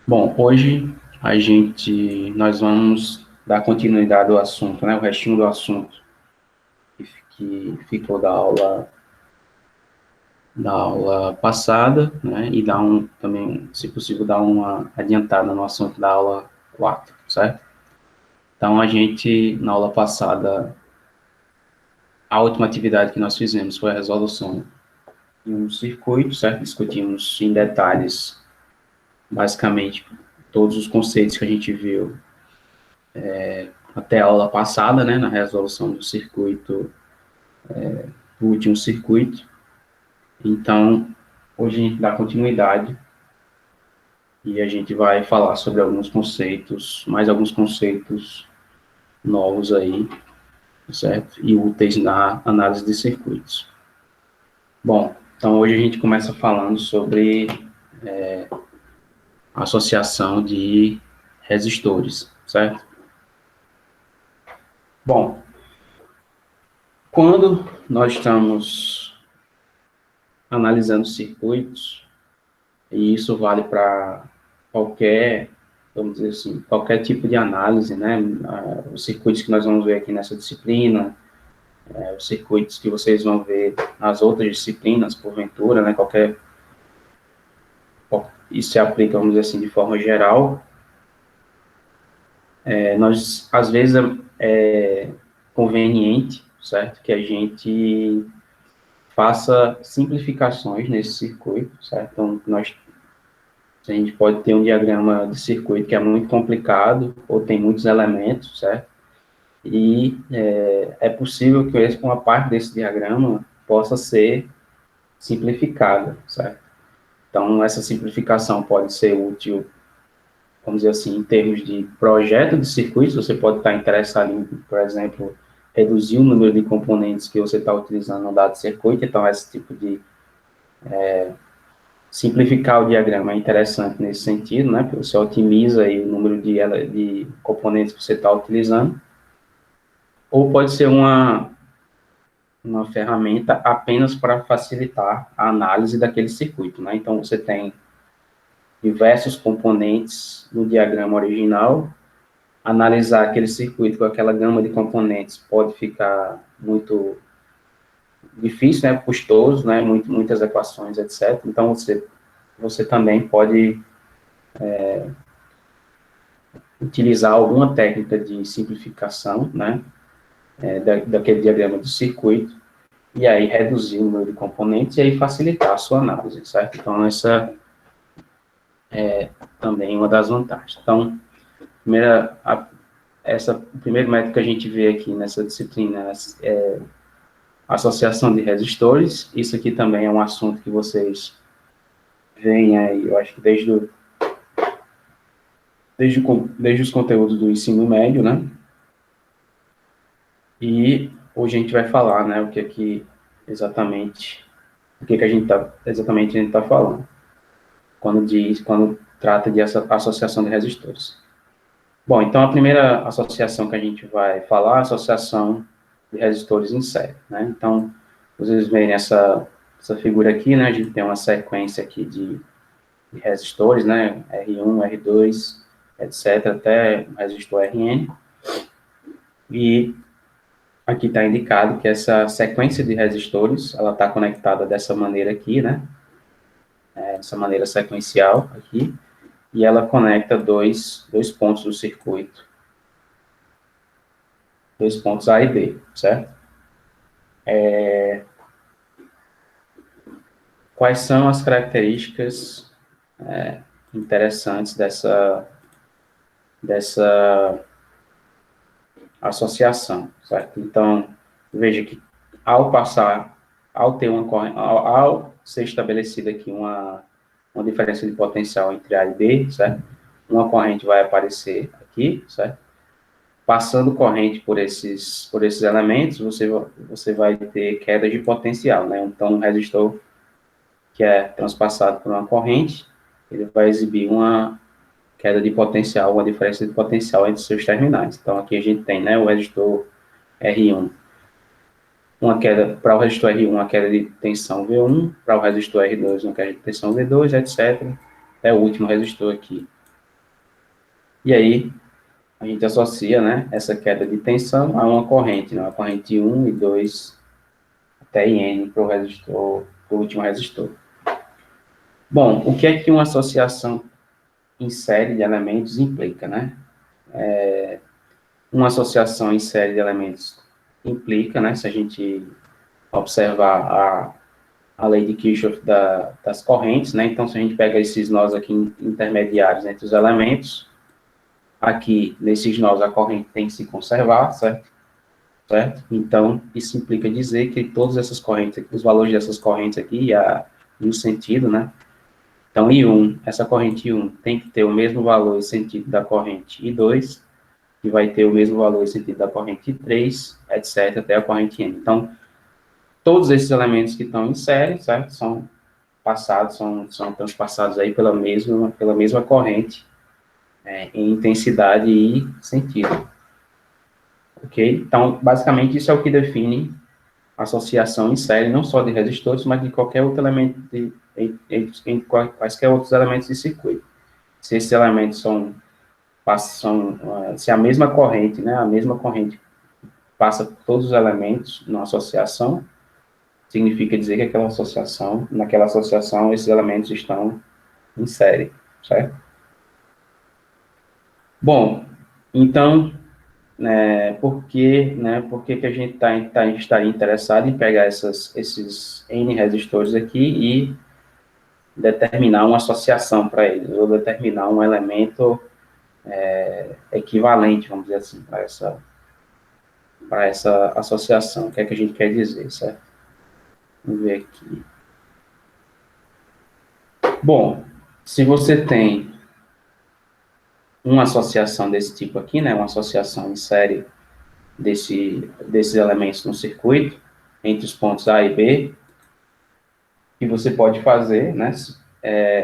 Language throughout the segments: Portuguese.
Bom, hoje nós vamos dar continuidade ao assunto, né? O restinho do assunto que ficou da aula passada, né? E dar também, se possível, dar uma adiantada no assunto da aula 4, certo? Então, na aula passada, a última atividade que nós fizemos foi a resolução de um circuito, certo? Discutimos em detalhes, basicamente, todos os conceitos que a gente viu até a aula passada, né, na resolução do circuito, do último circuito. Então, hoje a gente dá continuidade e a gente vai falar sobre alguns conceitos, mais alguns conceitos novos aí, certo? E úteis na análise de circuitos. Bom, então hoje a gente começa falando sobre associação de resistores, certo? Bom, quando nós estamos analisando circuitos, e isso vale para qualquer, vamos dizer assim, qualquer tipo de análise, né? Os circuitos que nós vamos ver aqui nessa disciplina, os circuitos que vocês vão ver nas outras disciplinas, porventura, né? Isso se aplica, vamos dizer assim, de forma geral. Nós, às vezes, é conveniente, certo? Que a gente faça simplificações nesse circuito, certo? Então, a gente pode ter um diagrama de circuito que é muito complicado, ou tem muitos elementos, certo? E é possível que uma parte desse diagrama possa ser simplificada, certo? Então, essa simplificação pode ser útil, vamos dizer assim, em termos de projeto de circuitos, você pode estar interessado em, por exemplo, reduzir o número de componentes que você está utilizando no dado circuito, então esse tipo de simplificar o diagrama é interessante nesse sentido, né, porque você otimiza aí o número de componentes que você está utilizando, ou pode ser uma ferramenta apenas para facilitar a análise daquele circuito, né? Então, você tem diversos componentes no diagrama original, analisar aquele circuito com aquela gama de componentes pode ficar muito difícil, né? Custoso, né? Muitas equações, etc. Então, você também pode utilizar alguma técnica de simplificação, né? Daquele diagrama do circuito, e aí reduzir o número de componentes e aí facilitar a sua análise, certo? Então, essa também uma das vantagens. Então, o primeiro método que a gente vê aqui nessa disciplina é a associação de resistores. Isso aqui também é um assunto que vocês veem aí, eu acho que desde os conteúdos do ensino médio, né? E hoje a gente vai falar, né, o que que a gente está falando, quando trata de associação de resistores. Bom, então a primeira associação que a gente vai falar é a associação de resistores em série, né? Então, vocês veem essa figura aqui, né? A gente tem uma sequência aqui de resistores, né? R1, R2, etc., até o resistor Rn. E aqui está indicado que essa sequência de resistores, ela está conectada dessa maneira aqui, né? Dessa maneira sequencial aqui. E ela conecta dois pontos do circuito, dois pontos A e B, certo? Quais são as características interessantes dessa associação, certo? Então, veja que ao ter uma corrente, ao ser estabelecida aqui uma diferença de potencial entre A e B, certo? Uma corrente vai aparecer aqui, certo? Passando corrente por esses elementos, você vai ter queda de potencial, né? Então, um resistor que é transpassado por uma corrente, ele vai exibir uma queda de potencial, uma diferença de potencial entre seus terminais. Então, aqui a gente tem, né, o resistor R1, uma queda, para o resistor R1, uma queda de tensão V1, para o resistor R2, uma queda de tensão V2, etc. É o último resistor aqui, E aí, a gente associa, né, essa queda de tensão a uma corrente, né, a corrente 1 e 2 até N para o resistor, para o último resistor. Bom, o que é que uma associação em série de elementos implica, né? Uma associação em série de elementos implica, né, se a gente observar a lei de Kirchhoff das correntes, né, então se a gente pega esses nós aqui intermediários entre os elementos, aqui nesses nós a corrente tem que se conservar, certo? Certo? Então, isso implica dizer que todas essas correntes, os valores dessas correntes aqui, e o sentido, né? Então, I1, essa corrente I1 tem que ter o mesmo valor e sentido da corrente I2, que vai ter o mesmo valor e sentido da corrente I3, etc., até a corrente N. Então, todos esses elementos que estão em série, certo? São passados, são transpassados aí pela mesma corrente, em intensidade e sentido. Ok? Então, basicamente, isso é o que define associação em série, não só de resistores, mas de qualquer outro elemento, em quaisquer outros elementos de circuito. Se esses elementos se a mesma corrente, né, a mesma corrente passa por todos os elementos numa associação, significa dizer que naquela associação, esses elementos estão em série, certo? Bom, então, por que a gente estaria interessado em pegar esses N resistores aqui e determinar uma associação para eles, ou determinar um elemento equivalente, vamos dizer assim, para essa associação. O que é que a gente quer dizer, certo? Vamos ver aqui. Bom, se você tem uma associação desse tipo aqui, né, uma associação em série desses elementos no circuito, entre os pontos A e B, que você pode fazer, né,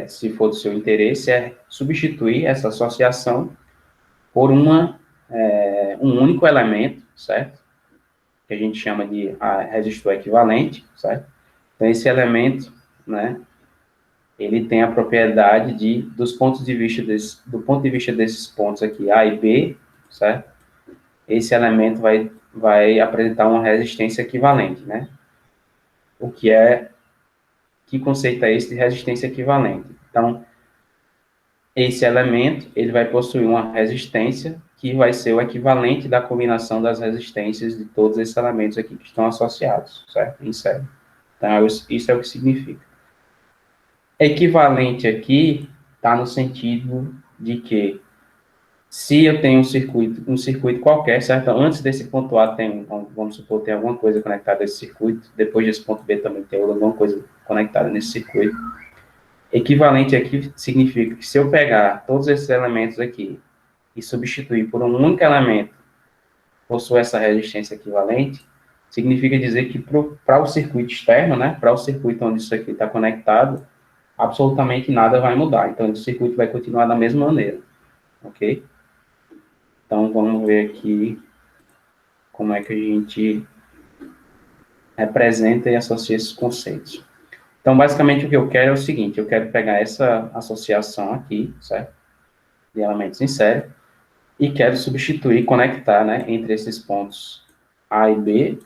se for do seu interesse, é substituir essa associação por um único elemento, certo? Que a gente chama de resistor equivalente, certo? Então, esse elemento, né, ele tem a propriedade do ponto de vista desses pontos aqui, A e B, certo? Esse elemento vai apresentar uma resistência equivalente, né? Que conceito é esse de resistência equivalente? Então, esse elemento, ele vai possuir uma resistência que vai ser o equivalente da combinação das resistências de todos esses elementos aqui que estão associados, certo? Em série. Então, isso é o que significa. Equivalente aqui está no sentido de que se eu tenho um circuito qualquer, certo? Antes desse ponto A vamos supor, tem alguma coisa conectada a esse circuito, depois desse ponto B também tem alguma coisa conectada nesse circuito. Equivalente aqui significa que se eu pegar todos esses elementos aqui e substituir por um único elemento que possui essa resistência equivalente, significa dizer que para o circuito externo, né, para o circuito onde isso aqui está conectado, absolutamente nada vai mudar. Então, o circuito vai continuar da mesma maneira, ok? Então, vamos ver aqui como é que a gente representa e associa esses conceitos. Então, basicamente, o que eu quero é o seguinte, eu quero pegar essa associação aqui, certo? De elementos em série, e quero substituir, conectar, né, entre esses pontos A e B,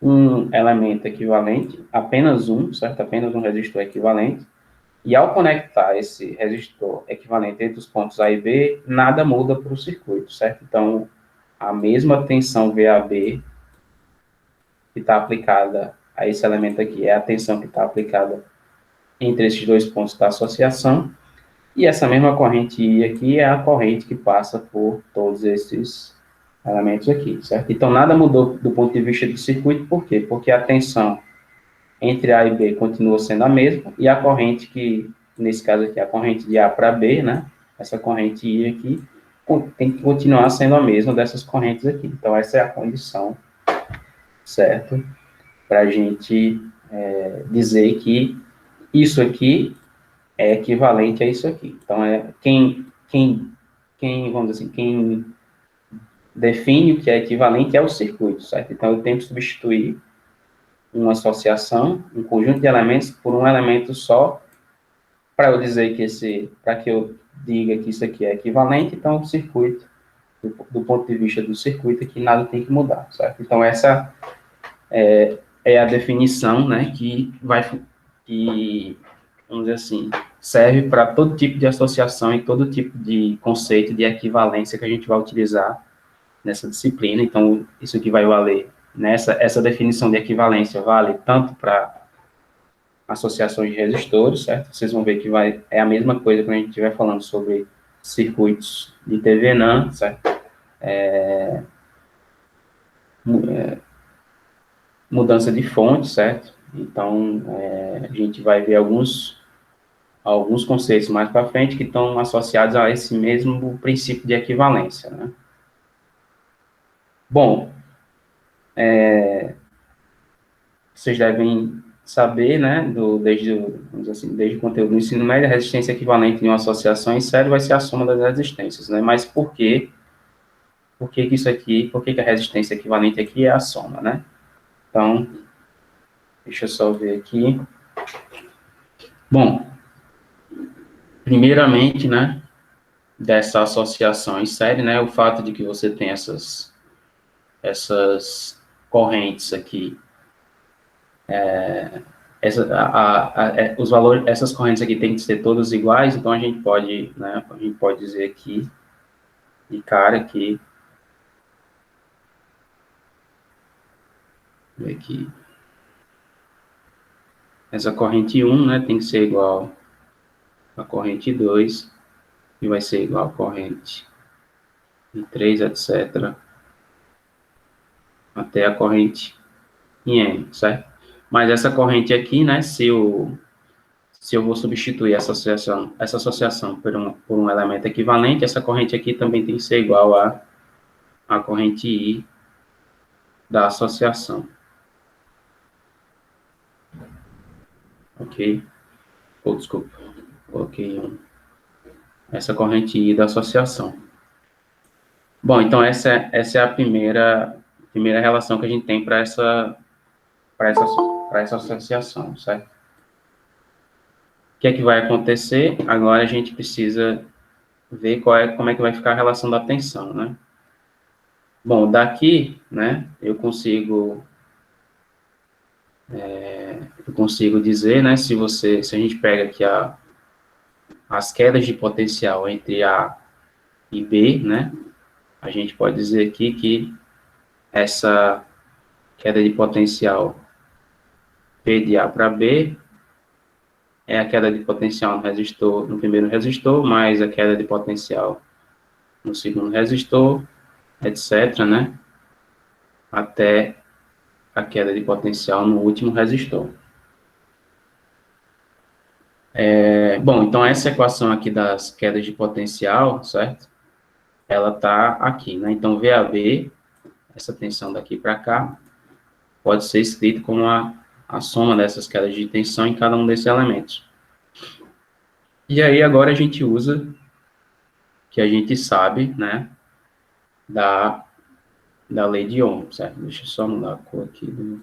um elemento equivalente, apenas um, certo? Apenas um resistor equivalente, e ao conectar esse resistor equivalente entre os pontos A e B, nada muda para o circuito, certo? Então, a mesma tensão VAB que está aplicada a esse elemento aqui é a tensão que está aplicada entre esses dois pontos da associação, e essa mesma corrente I aqui é a corrente que passa por todos esses elementos aqui, certo? Então, nada mudou do ponto de vista do circuito, por quê? Porque a tensão entre A e B continua sendo a mesma, e a corrente que, nesse caso aqui, a corrente de A para B, né? Essa corrente I aqui, tem que continuar sendo a mesma dessas correntes aqui. Então, essa é a condição, certo? Para a gente dizer que isso aqui é equivalente a isso aqui. Então, vamos dizer assim, quem define o que é equivalente é o circuito, certo? Então, eu tenho que substituir uma associação, um conjunto de elementos, por um elemento só, para eu dizer que diga que isso aqui é equivalente, então o circuito, do ponto de vista do circuito, aqui nada tem que mudar, certo? Então, essa é a definição, né, que, vamos dizer assim, serve para todo tipo de associação e todo tipo de conceito de equivalência que a gente vai utilizar nessa disciplina. Então, isso aqui vai valer, essa definição de equivalência vale tanto para associações de resistores, certo? Vocês vão ver que é a mesma coisa quando a gente estiver falando sobre circuitos de TV-NAND, certo? Mudança de fonte, certo? Então, a gente vai ver alguns conceitos mais para frente que estão associados a esse mesmo princípio de equivalência, né? Bom, vocês devem saber, né, vamos dizer assim, desde o conteúdo do ensino médio, a resistência equivalente de uma associação em série vai ser a soma das resistências, né? Mas por quê? Por que a resistência equivalente aqui é a soma, né? Então, deixa eu só ver aqui. Bom, primeiramente, né, dessa associação em série, né, o fato de que você tem essas correntes aqui, os valores, essas correntes aqui têm que ser todas iguais, então a gente pode, né, dizer aqui, de cara aqui, essa corrente 1, né, tem que ser igual à corrente 2, e vai ser igual à corrente 3, etc., até a corrente em M, certo? Mas essa corrente aqui, né, se eu vou substituir essa associação por um elemento equivalente, essa corrente aqui também tem que ser igual à corrente I da associação. Ok? Ou, desculpa, coloquei essa corrente I da associação. Bom, então essa é a primeira relação que a gente tem para essa associação, certo? O que é que vai acontecer? Agora a gente precisa ver como é que vai ficar a relação da tensão, né? Bom, daqui, né, eu consigo dizer, né, se a gente pega aqui as quedas de potencial entre A e B, né, a gente pode dizer aqui que essa queda de potencial P de A para B é a queda de potencial no primeiro resistor, mais a queda de potencial no segundo resistor, etc., né, até a queda de potencial no último resistor. Bom, então essa equação aqui das quedas de potencial, certo? Ela está aqui, né? Então, VAB, essa tensão daqui para cá, pode ser escrito como a soma dessas quedas de tensão em cada um desses elementos. E aí, agora a gente usa, que a gente sabe, né, da lei de Ohm, certo? Deixa eu só mudar a cor aqui.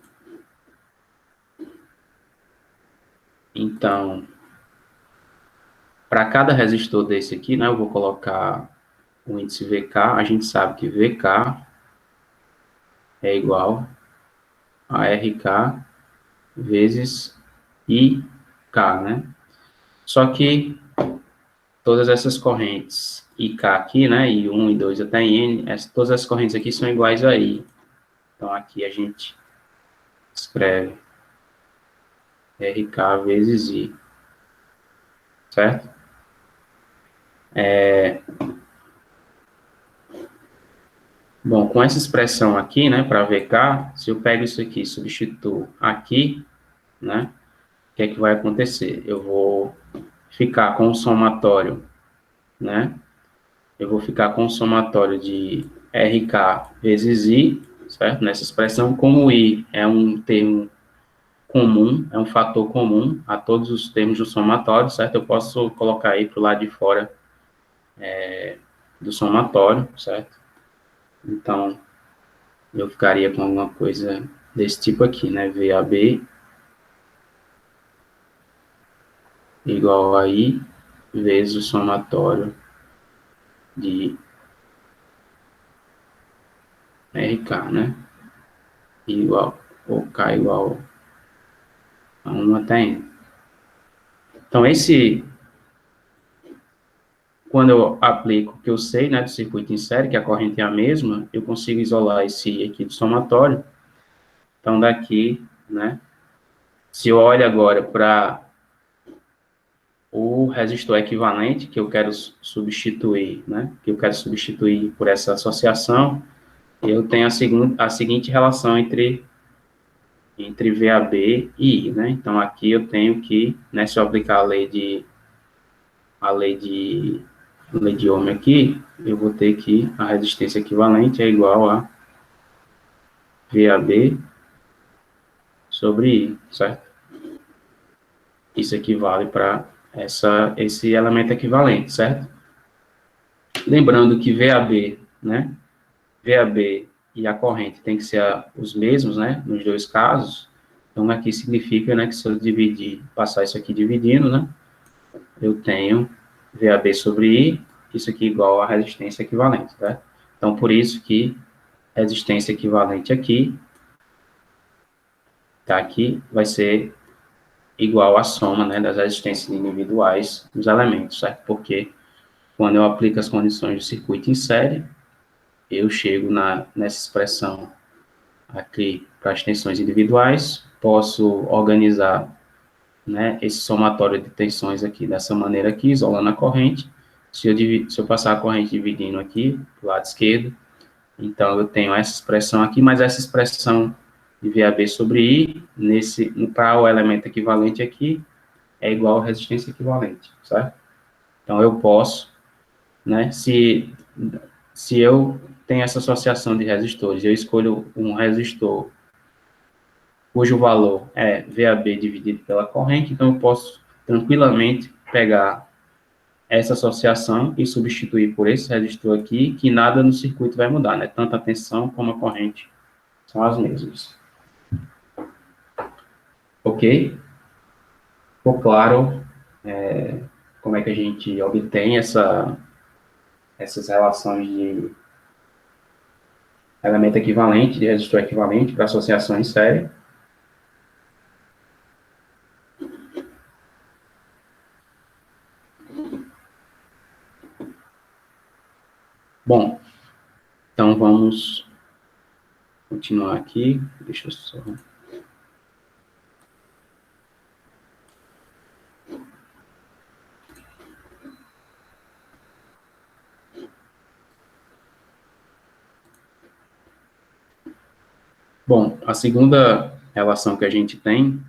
Então, para cada resistor desse aqui, né, eu vou colocar o índice VK, a gente sabe que VK é igual a RK vezes IK, né? Só que todas essas correntes IK aqui, né, I1, I2 até N, todas as correntes aqui são iguais a I. Então, aqui a gente escreve RK vezes I, certo? Bom, com essa expressão aqui, né, para VK, se eu pego isso aqui e substituo aqui, né, o que é que vai acontecer? Eu vou ficar com o somatório, né, eu vou ficar com o somatório de RK vezes I, certo? Nessa expressão, como I é um termo comum, é um fator comum a todos os termos do somatório, certo? Eu posso colocar aí para o lado de fora do somatório, certo? Então, eu ficaria com alguma coisa desse tipo aqui, né? VAB igual a I vezes o somatório de RK, né? Igual, ou K igual a 1 até N. Então, quando eu aplico o que eu sei, né, do circuito em série, que a corrente é a mesma, eu consigo isolar esse aqui do somatório. Então, daqui, né, se eu olho agora para o resistor equivalente, que eu quero substituir, né, que eu quero substituir por essa associação, eu tenho a seguinte relação entre VAB e I, né? Então, aqui eu tenho que, né, se eu aplicar a lei de, a lei de Ohm aqui, eu vou ter que a resistência equivalente é igual a VAB sobre I, certo? Isso equivale para esse elemento equivalente, certo? Lembrando que VAB, né? VAB e a corrente tem que ser os mesmos, né? Nos dois casos. Então, aqui significa, né, que se eu dividir, passar isso aqui dividindo, né? Eu tenho VAB sobre I, isso aqui igual a resistência equivalente, tá? Então, por isso que resistência equivalente aqui, tá aqui, vai ser igual à soma, né, das resistências individuais dos elementos, certo? Porque quando eu aplico as condições do circuito em série, eu chego nessa expressão aqui para as tensões individuais, posso organizar, né, esse somatório de tensões aqui dessa maneira aqui, isolando a corrente. Se eu passar a corrente dividindo aqui, do lado esquerdo, então eu tenho essa expressão aqui, mas essa expressão de VAB sobre I, para o elemento equivalente aqui, é igual a resistência equivalente, certo? Então eu posso, né, se eu tenho essa associação de resistores, eu escolho um resistor cujo valor é VAB dividido pela corrente, então eu posso tranquilamente pegar essa associação e substituir por esse resistor aqui, que nada no circuito vai mudar, né? Tanto a tensão como a corrente são as mesmas. Ok? Ficou claro como é que a gente obtém essas relações de elemento equivalente, de resistor equivalente para associação em série? Bom, então vamos continuar aqui. Deixa eu só... Bom, a segunda relação que a gente tem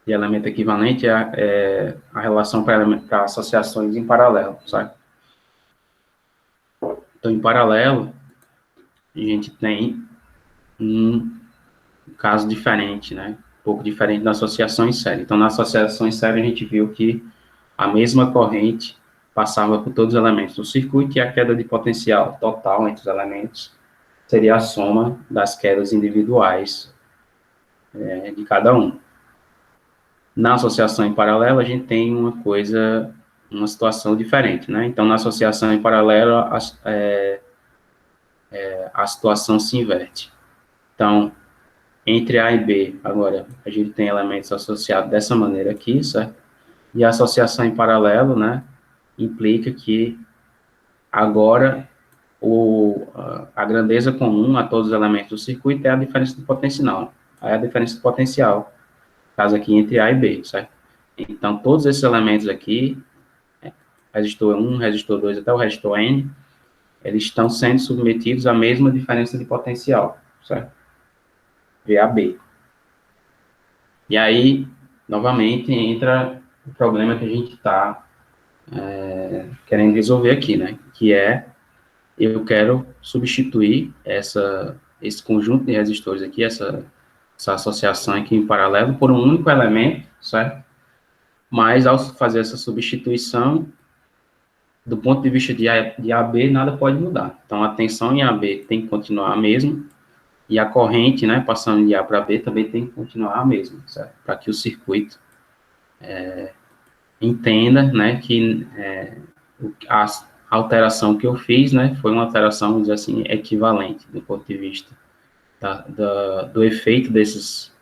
de elemento equivalente é a relação para associações em paralelo, certo? Então, em paralelo, a gente tem um caso diferente, né? Um pouco diferente da associação em série. Então, na associação em série, a gente viu que a mesma corrente passava por todos os elementos do circuito e a queda de potencial total entre os elementos seria a soma das quedas individuais de cada um. Na associação em paralelo, a gente tem uma situação diferente, né? Então, na associação em paralelo, a situação se inverte. Então, entre A e B, agora, a gente tem elementos associados dessa maneira aqui, certo? E a associação em paralelo, né, implica que agora a grandeza comum a todos os elementos do circuito é a diferença do potencial. É a diferença do potencial, caso aqui entre A e B, certo? Então, todos esses elementos aqui, resistor 1, resistor 2 até o resistor N, eles estão sendo submetidos à mesma diferença de potencial, certo? VAB. E aí, novamente, entra o problema que a gente está querendo resolver aqui, né? Que é, eu quero substituir esse conjunto de resistores aqui, essa associação aqui em paralelo, por um único elemento, certo? Mas, ao fazer essa substituição, do ponto de vista de AB, nada pode mudar. Então, a tensão em AB tem que continuar a mesma, e a corrente, né, passando de A para B, também tem que continuar a mesma, certo? Para que o circuito entenda, né, que a alteração que eu fiz, né, foi uma alteração, vamos dizer assim, equivalente, do ponto de vista do efeito desses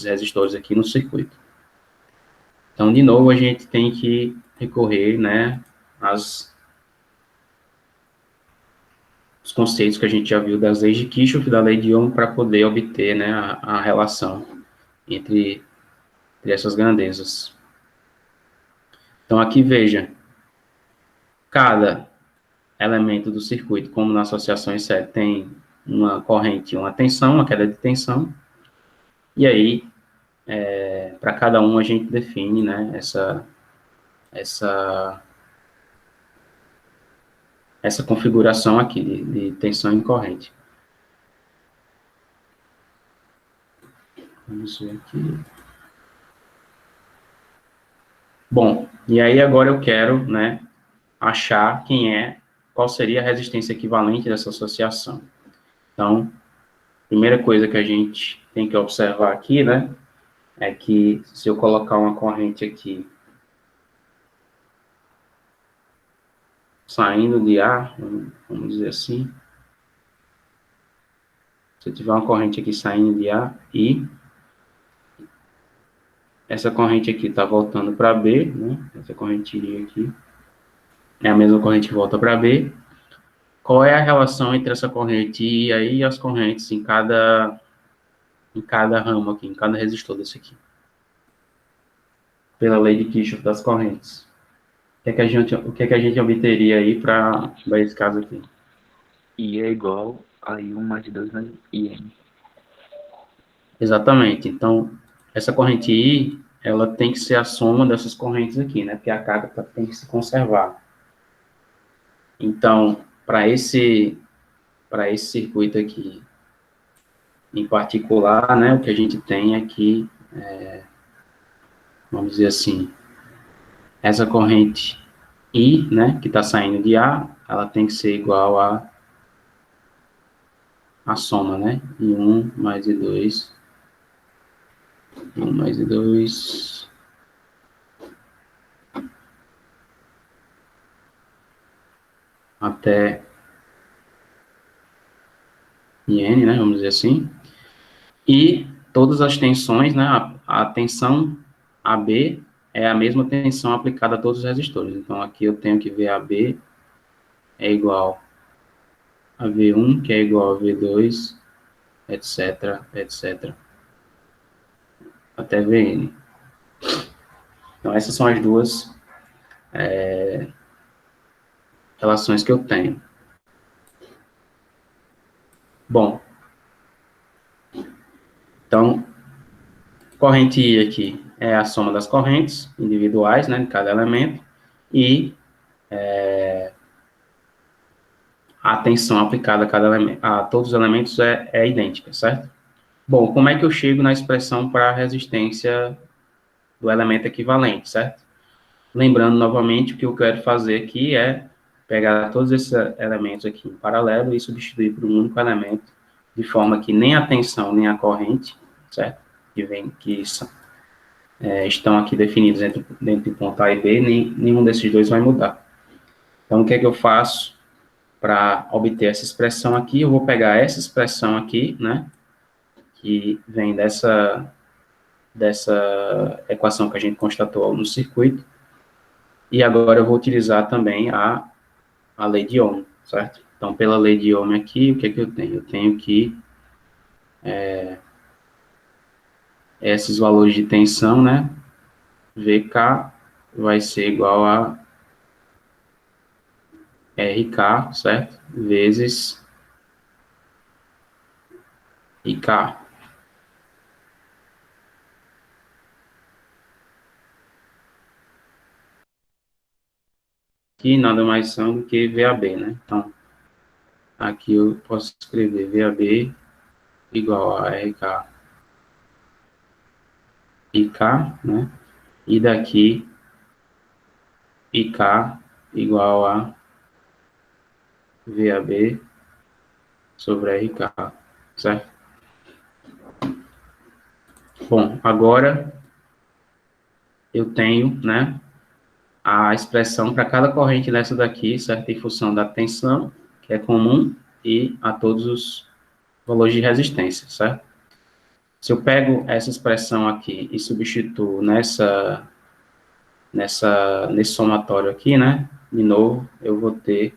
resistores aqui no circuito. Então, de novo, a gente tem que recorrer, né, os conceitos que a gente já viu das leis de Kirchhoff e da lei de Ohm para poder obter, né, a relação entre essas grandezas. Então, aqui veja, cada elemento do circuito, como na associação IC, tem uma corrente, uma tensão, uma queda de tensão, e aí, para cada um, a gente define, né, essa, essa configuração aqui de tensão e corrente. Vamos ver aqui. Bom, e aí agora eu quero, né, achar qual seria a resistência equivalente dessa associação. Então, primeira coisa que a gente tem que observar aqui, né, é que se eu colocar uma corrente aqui saindo de A, vamos dizer assim, se eu tiver uma corrente aqui saindo de A e essa corrente aqui está voltando para B, né, essa correntinha aqui é a mesma corrente que volta para B, qual é a relação entre essa corrente I aí e as correntes em cada ramo aqui, em cada resistor desse aqui? Pela lei de Kirchhoff das correntes. O que é que a gente obteria aí para esse caso aqui? I é igual a I1 mais 2 mais IN. Exatamente. Então, essa corrente I, ela tem que ser a soma dessas correntes aqui, né? Porque a carga tem que se conservar. Então, para esse circuito aqui, em particular, né, o que a gente tem aqui, vamos dizer assim, essa corrente I, né, que está saindo de A, ela tem que ser igual a soma, né? I1 mais I2, I1 mais I2, até IN, né, vamos dizer assim. E todas as tensões, né, a tensão AB é a mesma tensão aplicada a todos os resistores. Então, aqui eu tenho que VAB é igual a V1, que é igual a V2, etc, etc, até Vn. Então, essas são as duas relações que eu tenho. Bom, então, corrente I aqui é a soma das correntes individuais, né, de cada elemento, e a tensão aplicada a cada elemento, a todos os elementos é idêntica, certo? Bom, como é que eu chego na expressão para a resistência do elemento equivalente, certo? Lembrando novamente que o que eu quero fazer aqui é pegar todos esses elementos aqui em paralelo e substituir por um único elemento, de forma que nem a tensão nem a corrente, certo? Que estão aqui definidos dentro do ponto A e B, nenhum desses dois vai mudar. Então, o que é que eu faço para obter essa expressão aqui? Eu vou pegar essa expressão aqui, né, que vem dessa equação que a gente constatou no circuito, e agora eu vou utilizar também a lei de Ohm, certo? Então, pela lei de Ohm aqui, o que é que eu tenho? Eu tenho que esses valores de tensão, né, VK vai ser igual a RK, certo? Vezes IK. Que nada mais são do que VAB, né? Então, aqui eu posso escrever VAB igual a RK IK, né? E daqui IK igual a VAB sobre RK, certo? Bom, agora eu tenho, né, a expressão para cada corrente dessa daqui, certo? Em função da tensão, que é comum, e a todos os valores de resistência, certo? Se eu pego essa expressão aqui e substituo nesse somatório aqui, né? De novo, eu vou ter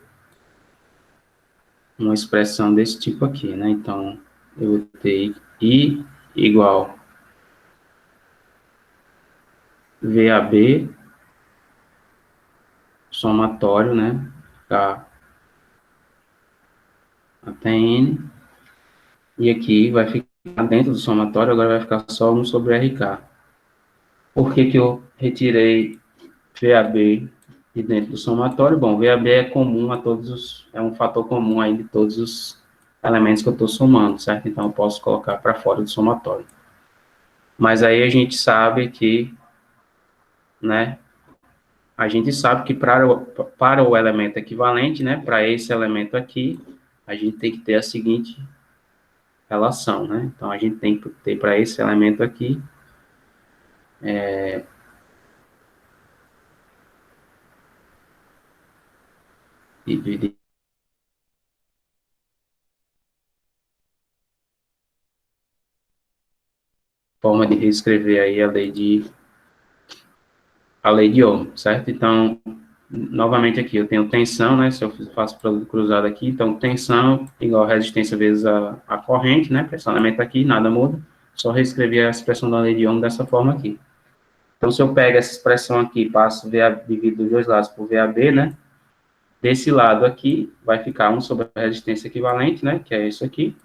uma expressão desse tipo aqui, né? Então, eu vou ter I igual VAB, somatório, né? K até N, e aqui vai ficar dentro do somatório, agora vai ficar só 1 sobre RK. Por que que eu retirei VAB de dentro do somatório? Bom, VAB é comum a todos os, é um fator comum aí de todos os elementos que eu estou somando, certo? Então, eu posso colocar para fora do somatório. Mas aí a gente sabe que, né, a gente sabe que para o elemento equivalente, né, para esse elemento aqui, a gente tem que ter a seguinte relação, né? Então, a gente tem que ter para esse elemento aqui, dividir forma de reescrever aí a lei de Ohm, certo? Então, novamente aqui, eu tenho tensão, né? Se eu faço produto cruzado aqui, então tensão igual a resistência vezes a corrente, né? Para esse elemento aqui, nada muda. Só reescrever a expressão da lei de Ohm dessa forma aqui. Então, se eu pego essa expressão aqui, passo divido dos dois lados por VAB, né? Desse lado aqui, vai ficar 1 sobre a resistência equivalente, né? Que é isso aqui.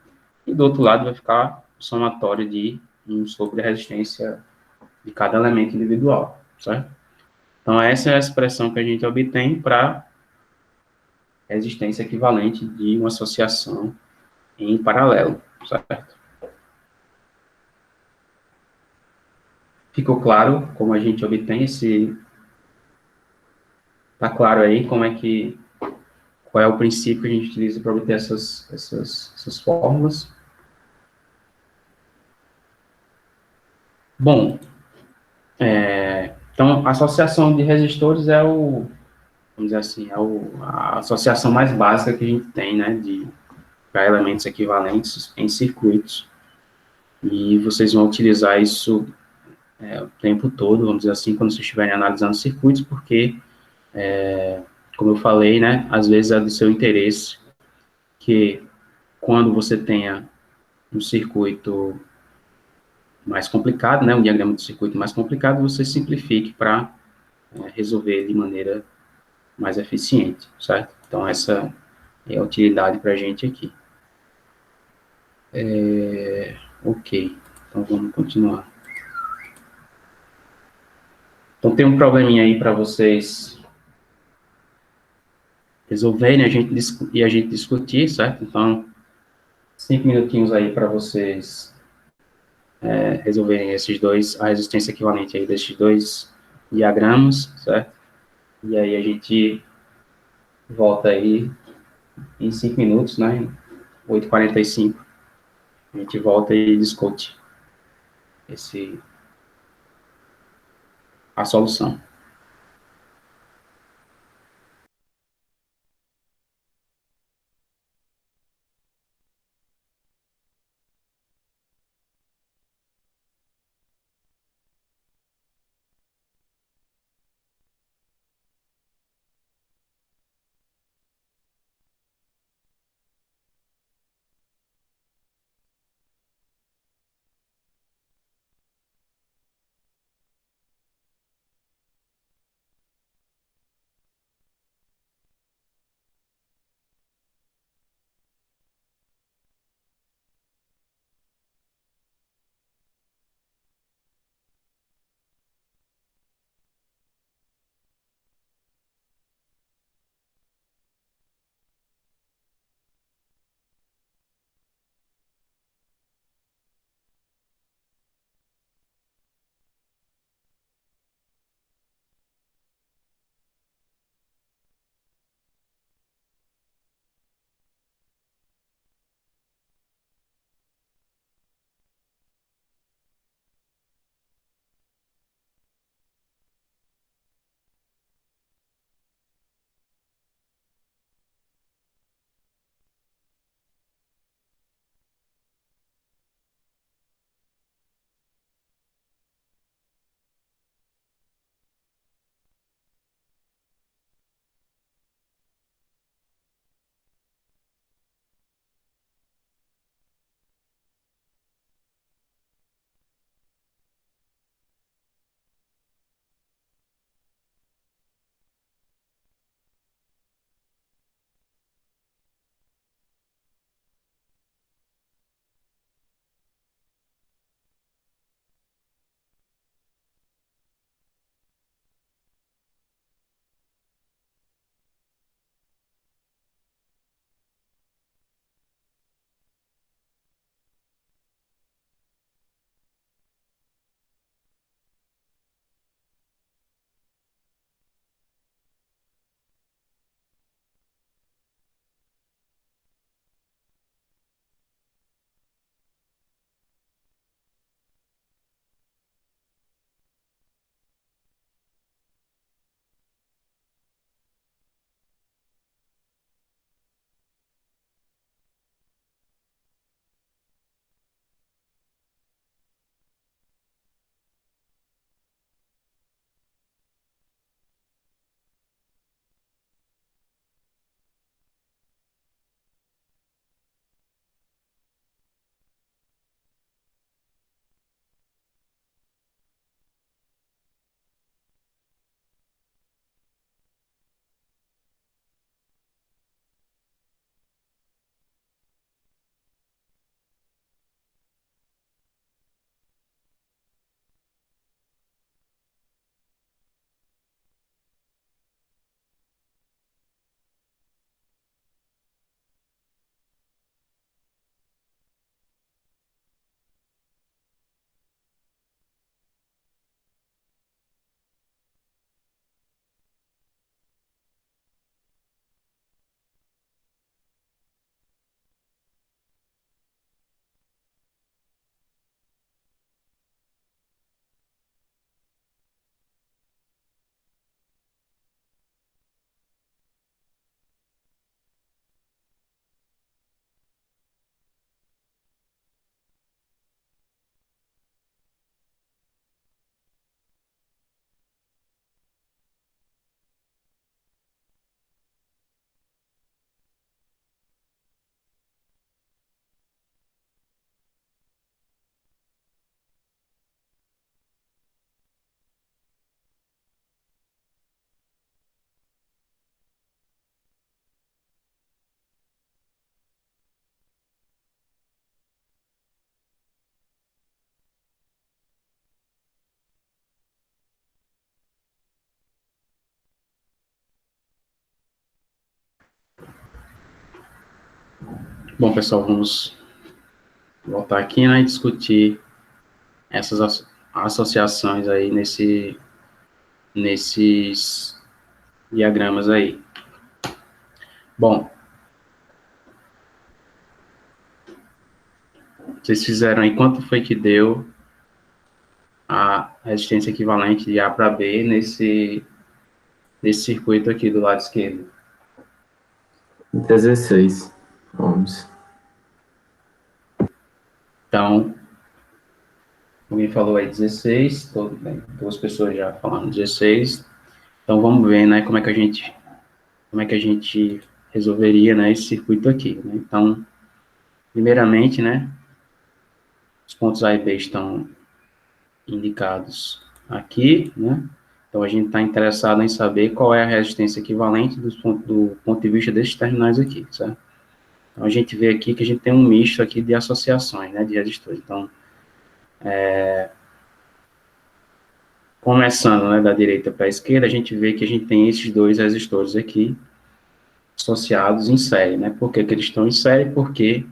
E do outro lado vai ficar o somatório de 1 sobre a resistência de cada elemento individual, certo? Então, essa é a expressão que a gente obtém para resistência equivalente de uma associação em paralelo, certo? Ficou claro como a gente obtém esse... Tá claro aí como é que... Qual é o princípio que a gente utiliza para obter essas fórmulas? Bom, então, a associação de resistores é o... Vamos dizer assim, é a associação mais básica que a gente tem, né? Para elementos equivalentes em circuitos. E vocês vão utilizar isso o tempo todo, vamos dizer assim, quando vocês estiverem analisando circuitos, porque, como eu falei, né, às vezes é do seu interesse que quando você tenha um circuito mais complicado, né, um diagrama de circuito mais complicado, você simplifique para resolver de maneira mais eficiente, certo? Então, essa é a utilidade para a gente aqui. Ok, então vamos continuar. Então, tem um probleminha aí para vocês resolverem e a gente discutir, certo? Então, 5 minutinhos aí para vocês resolverem esses dois, a resistência equivalente aí desses dois diagramas, certo? E aí a gente volta aí em 5 minutos, né? 8h45. A gente volta e discute esse, a solução. Bom, pessoal, vamos voltar aqui, né, e discutir essas associações aí nesses diagramas aí. Bom, vocês fizeram aí quanto foi que deu a resistência equivalente de A para B nesse circuito aqui do lado esquerdo? 16 ohms. Então, alguém falou aí 16, duas pessoas já falaram 16. Então, vamos ver, né, como é que a gente resolveria, né, esse circuito aqui, né? Então, primeiramente, né, os pontos A e B estão indicados aqui, né? Então, a gente está interessado em saber qual é a resistência equivalente do ponto de vista desses terminais aqui, certo? Então, a gente vê aqui que a gente tem um misto aqui de associações, né, de resistores. Então, começando, né, da direita para a esquerda, a gente vê que a gente tem esses dois resistores aqui associados em série, né? Por que que eles estão em série? Porque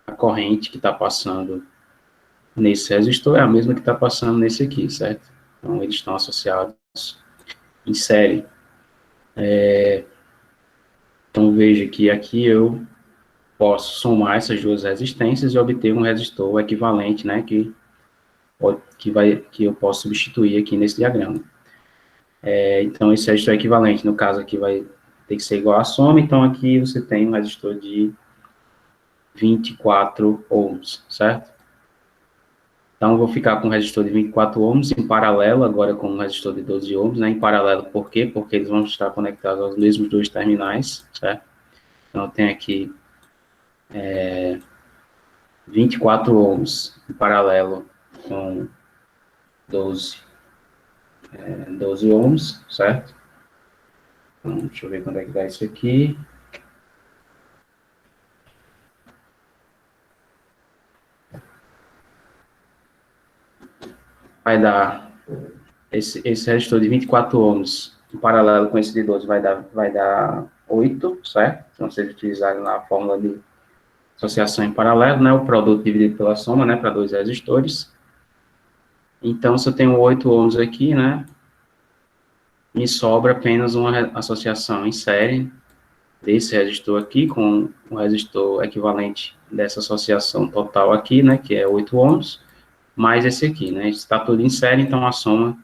a corrente que está passando nesse resistor é a mesma que está passando nesse aqui, certo? Então, eles estão associados em série. Então, veja que aqui eu posso somar essas duas resistências e obter um resistor equivalente, né, que eu posso substituir aqui nesse diagrama. Então, esse resistor equivalente, no caso aqui, vai ter que ser igual à soma, então aqui você tem um resistor de 24 ohms, certo? Então, eu vou ficar com um resistor de 24 ohms em paralelo, agora com um resistor de 12 ohms, né? Em paralelo, por quê? Porque eles vão estar conectados aos mesmos dois terminais, certo? Então, eu tenho aqui 24 ohms em paralelo com 12 ohms, certo? Então, deixa eu ver quando é que dá isso aqui. Vai dar esse resistor de 24 ohms em paralelo com esse de 12 vai dar 8, certo? Então, se vocês utilizarem lá a fórmula de associação em paralelo, né, o produto dividido pela soma, né, para dois resistores. Então, se eu tenho 8 ohms aqui, né, me sobra apenas uma associação em série desse resistor aqui com o resistor equivalente dessa associação total aqui, né, que é 8 ohms, mais esse aqui, né, está tudo em série, então a soma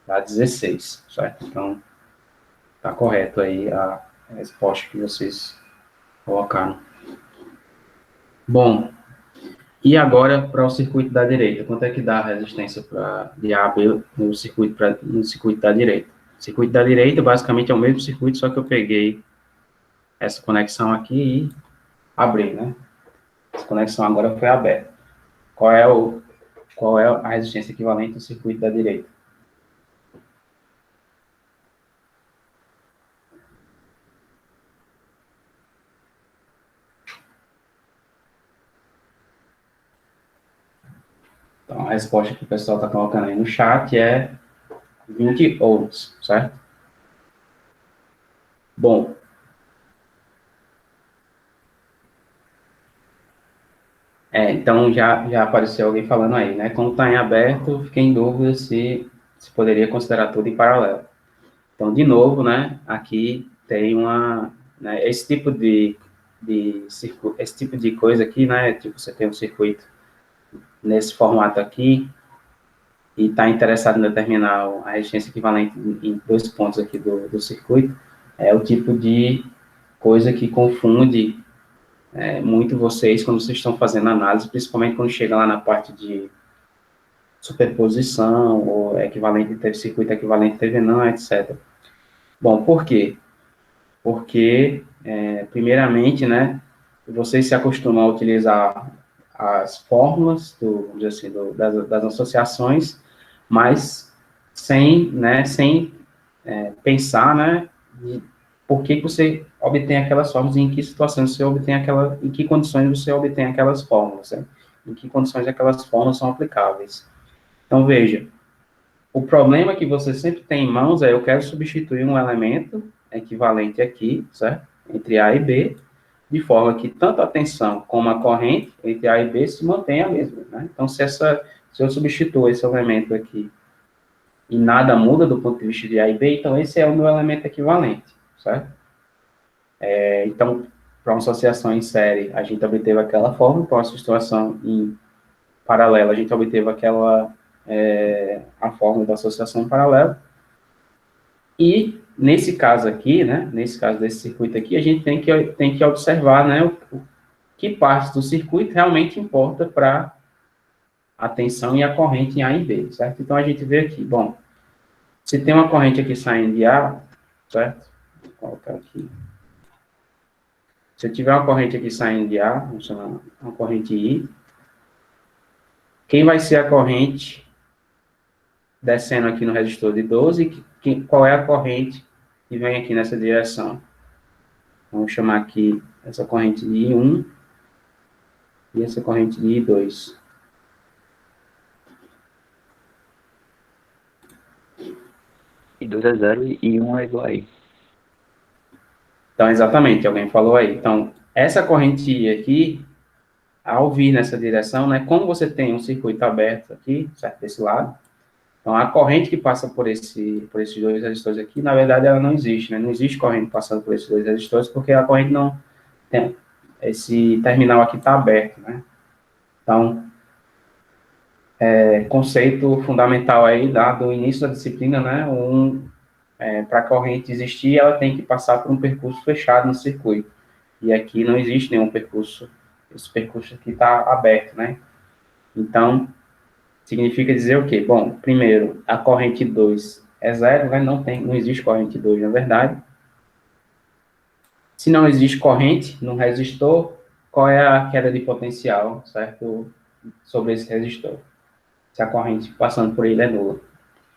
dá 16, certo? Então, está correto aí a resposta que vocês colocaram. Bom, e agora para o circuito da direita, quanto é que dá a resistência de A a B no circuito da direita? O circuito da direita basicamente é o mesmo circuito, só que eu peguei essa conexão aqui e abri, né? Essa conexão agora foi aberta. Qual é a resistência equivalente do circuito da direita? Então, a resposta que o pessoal está colocando aí no chat é 20 ohms, certo? Bom, então já apareceu alguém falando aí, né? Como está em aberto, fiquei em dúvida se poderia considerar tudo em paralelo. Então, de novo, né? Aqui tem né, esse tipo de esse tipo de coisa aqui, né? Tipo, você tem um circuito nesse formato aqui e está interessado em determinar a resistência equivalente em dois pontos aqui do circuito, é o tipo de coisa que confunde muito vocês quando vocês estão fazendo análise, principalmente quando chega lá na parte de superposição, ou equivalente teve circuito equivalente teve não, etc. Bom, por quê? Porque, primeiramente, né, vocês se acostumam a utilizar as fórmulas, vamos dizer assim, das associações, mas sem pensar, né, de por que você obtém aquelas fórmulas e em que situações você obtém em que condições você obtém aquelas fórmulas, né? Em que condições aquelas fórmulas são aplicáveis. Então, veja, o problema que você sempre tem em mãos é eu quero substituir um elemento equivalente aqui, certo? Entre A e B, de forma que tanto a tensão como a corrente entre A e B se mantém a mesma, né? Então, se eu substituo esse elemento aqui e nada muda do ponto de vista de A e B, então esse é o meu elemento equivalente, certo? Então, para uma associação em série, a gente obteve aquela forma, para uma situação em paralela, a gente obteve a fórmula da associação em paralelo. E, nesse caso aqui, né, nesse caso desse circuito aqui, a gente tem que observar, né, que parte do circuito realmente importa para a tensão e a corrente em A e B, certo? Então, a gente vê aqui, bom, se tem uma corrente aqui saindo de A, certo? Vou colocar aqui. Se eu tiver uma corrente aqui saindo de A, vamos chamar uma corrente I, quem vai ser a corrente descendo aqui no resistor de 12, qual é a corrente que vem aqui nessa direção? Vamos chamar aqui essa corrente de I1 e essa corrente de I2. I2 é 0 e I1 é igual a I. Então, exatamente, alguém falou aí. Então, essa corrente I aqui, ao vir nessa direção, né, como você tem um circuito aberto aqui, certo, desse lado, então a corrente que passa por esses dois resistores aqui, na verdade, ela não existe, né? Não existe corrente passando por esses dois resistores, porque a corrente não tem, esse terminal aqui está aberto, né? Então, conceito fundamental aí do início da disciplina, né? Para a corrente existir, ela tem que passar por um percurso fechado no circuito. E aqui não existe nenhum percurso. Esse percurso aqui está aberto, né? Então, significa dizer o quê? Bom, primeiro, a corrente 2 é zero, né? Não existe corrente 2, na verdade. Se não existe corrente no resistor, qual é a queda de potencial, certo? Sobre esse resistor. Se a corrente passando por ele é nula.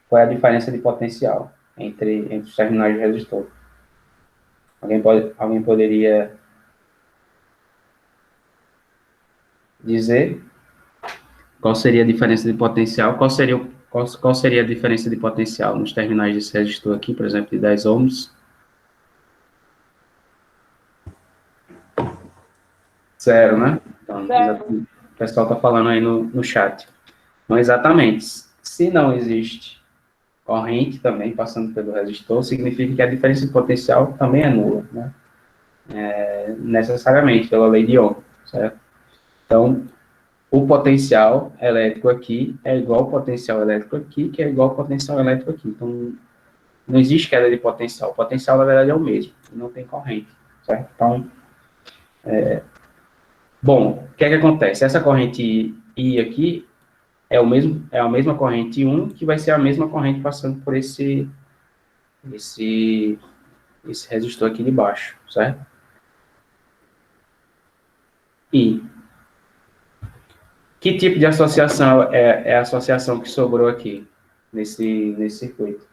Qual é a diferença de potencial entre os terminais de resistor? Alguém poderia dizer qual seria a diferença de potencial? Qual seria a diferença de potencial nos terminais desse resistor aqui, por exemplo, de 10 ohms? Zero, né? Então, o pessoal está falando aí no chat. Então, exatamente. Se não existe corrente também passando pelo resistor, significa que a diferença de potencial também é nula, né? Necessariamente, pela lei de Ohm, certo? Então, o potencial elétrico aqui é igual ao potencial elétrico aqui, que é igual ao potencial elétrico aqui. Então, não existe queda de potencial. O potencial, na verdade, é o mesmo, não tem corrente, certo? Então, bom, o que é que acontece? Essa corrente I aqui é a mesma corrente I1, que vai ser a mesma corrente passando por esse resistor aqui de baixo, certo? E que tipo de associação é a associação que sobrou aqui, nesse circuito?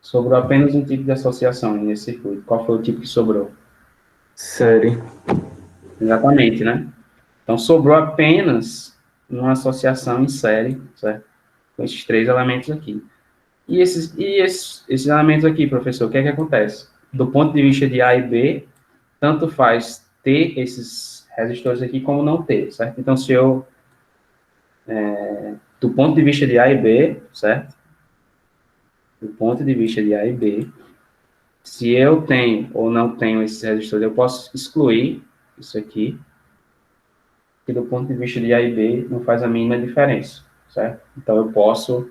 Sobrou apenas um tipo de associação nesse circuito. Qual foi o tipo que sobrou? Série. Exatamente, né? Então, sobrou apenas uma associação em série, certo? Com esses três elementos aqui. E esses elementos aqui, professor, o que é que acontece? Do ponto de vista de A e B, tanto faz ter esses resistores aqui como não ter, certo? Então, se eu, do ponto de vista de A e B, certo? Do ponto de vista de A e B, se eu tenho ou não tenho esses resistores, eu posso excluir isso aqui, que do ponto de vista de A e B não faz a mínima diferença, certo? Então, eu posso,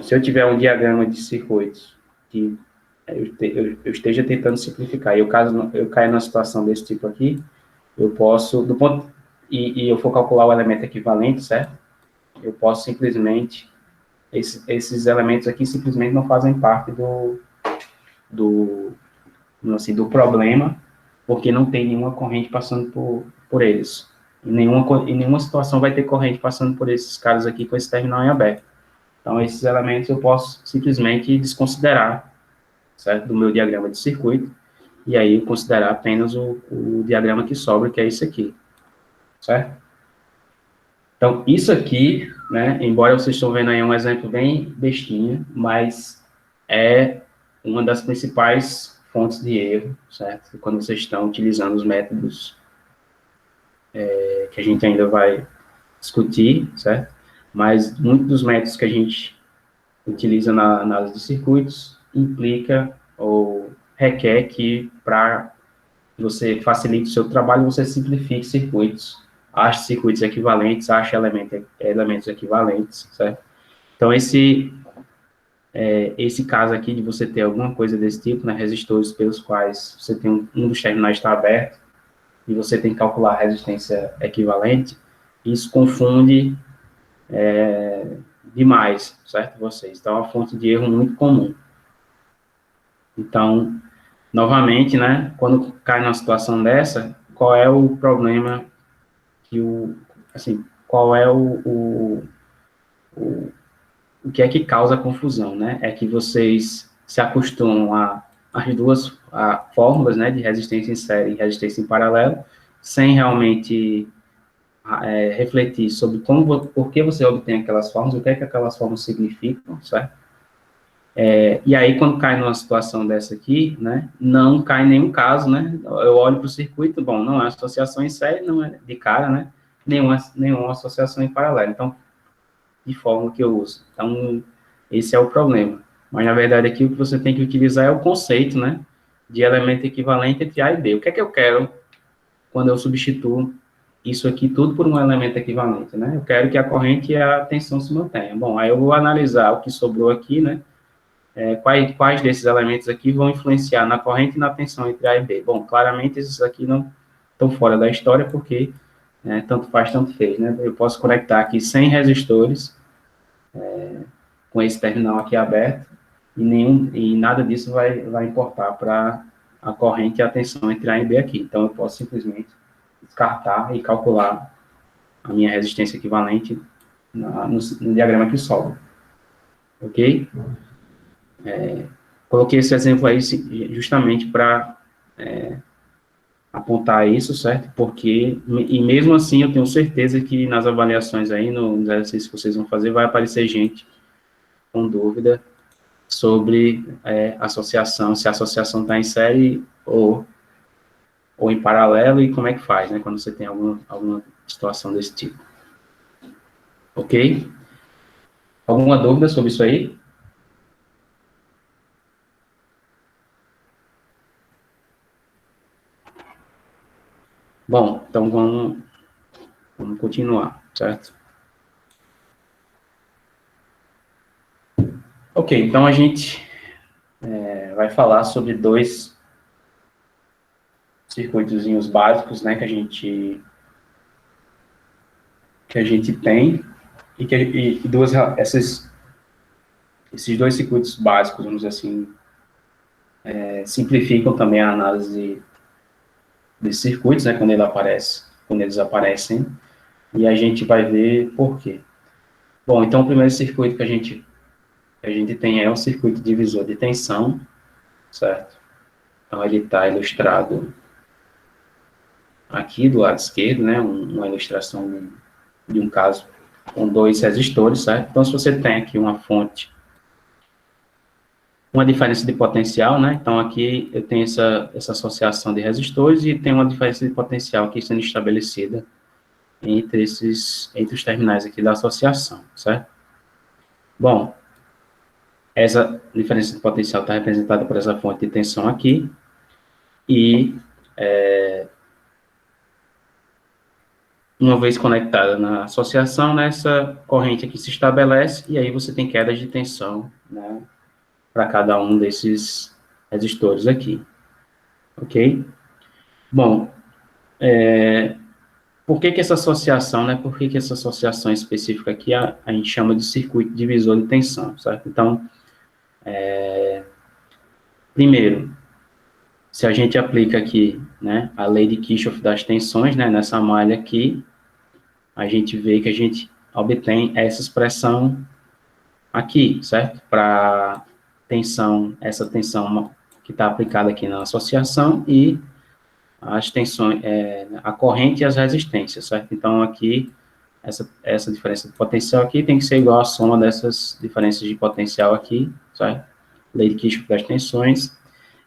se eu tiver um diagrama de circuitos que eu esteja tentando simplificar, e caso eu caia numa situação desse tipo aqui, eu posso, e eu for calcular o elemento equivalente, certo? Eu posso simplesmente, esses elementos aqui simplesmente não fazem parte do problema, porque não tem nenhuma corrente passando por eles. Em nenhuma situação vai ter corrente passando por esses caras aqui com esse terminal em aberto. Então, esses elementos eu posso simplesmente desconsiderar, certo? Do meu diagrama de circuito, e aí considerar apenas o diagrama que sobra, que é esse aqui, certo? Então, isso aqui, né, embora vocês estão vendo aí um exemplo bem bestinha, mas é uma das principais fontes de erro, certo? Quando vocês estão utilizando os métodos que a gente ainda vai discutir, certo? Mas muitos dos métodos que a gente utiliza na análise de circuitos implica ou requer que, para você facilite o seu trabalho, você simplifique circuitos, ache circuitos equivalentes, ache elementos equivalentes, certo? Então, esse caso aqui de você ter alguma coisa desse tipo, né, resistores pelos quais você tem um dos terminais está aberto e você tem que calcular a resistência equivalente, isso confunde demais, certo, vocês? Então, é uma fonte de erro muito comum. Então, novamente, né, quando cai numa situação dessa, qual é o problema qual é o que é que causa confusão, né? É que vocês se acostumam às duas fórmulas, né, de resistência em série e resistência em paralelo, sem realmente refletir sobre por que você obtém aquelas fórmulas, o que é que aquelas fórmulas significam, certo? E aí, quando cai numa situação dessa aqui, né, não cai em nenhum caso, né, eu olho para o circuito, bom, não é associação em série, não é de cara, né, nenhuma associação em paralelo, então, de fórmula que eu uso. Então, esse é o problema. Mas, na verdade, aqui o que você tem que utilizar é o conceito, né, de elemento equivalente entre A e B. O que é que eu quero quando eu substituo isso aqui tudo por um elemento equivalente, né? Eu quero que a corrente e a tensão se mantenham. Bom, aí eu vou analisar o que sobrou aqui, né, quais desses elementos aqui vão influenciar na corrente e na tensão entre A e B? Bom, claramente esses aqui não estão fora da história, porque tanto faz, tanto fez, né? Eu posso conectar aqui 100 resistores com esse terminal aqui aberto, e nada disso vai importar para a corrente e a tensão entre A e B aqui. Então, eu posso simplesmente descartar e calcular a minha resistência equivalente no diagrama que sobra. Ok? Coloquei esse exemplo aí justamente para apontar isso, certo? Porque, e mesmo assim, eu tenho certeza que nas avaliações aí, nos exercícios que vocês vão fazer, vai aparecer gente com dúvida sobre associação, se a associação está em série ou em paralelo, e como é que faz, né? Quando você tem alguma situação desse tipo. Ok? Alguma dúvida sobre isso aí? Bom, então vamos continuar, certo? Ok, então a gente vai falar sobre dois circuitozinhos básicos, né, que a gente tem, e esses dois circuitos básicos, vamos dizer assim, simplificam também a análise desses circuitos, né, quando eles aparecem, e a gente vai ver por quê. Bom, então o primeiro circuito que a gente tem é o circuito divisor de tensão, certo? Então ele está ilustrado aqui do lado esquerdo, né, uma ilustração de um caso com dois resistores, certo? Então, se você tem aqui uma fonte, uma diferença de potencial, né? Então, aqui eu tenho essa associação de resistores e tem uma diferença de potencial aqui sendo estabelecida entre os terminais aqui da associação, certo? Bom, essa diferença de potencial está representada por essa fonte de tensão aqui, e uma vez conectada na associação, essa corrente aqui se estabelece, e aí você tem queda de tensão, né, para cada um desses resistores aqui, ok? Bom, por que essa associação, né, por que essa associação específica aqui a gente chama de circuito divisor de tensão, certo? Então, primeiro, se a gente aplica aqui, né, a lei de Kirchhoff das tensões, né, nessa malha aqui, a gente vê que a gente obtém essa expressão aqui, certo? Para essa tensão que está aplicada aqui na associação e as tensões, a corrente e as resistências, certo? Então, aqui, essa diferença de potencial aqui tem que ser igual à soma dessas diferenças de potencial aqui, certo? Lei de Kirchhoff das tensões.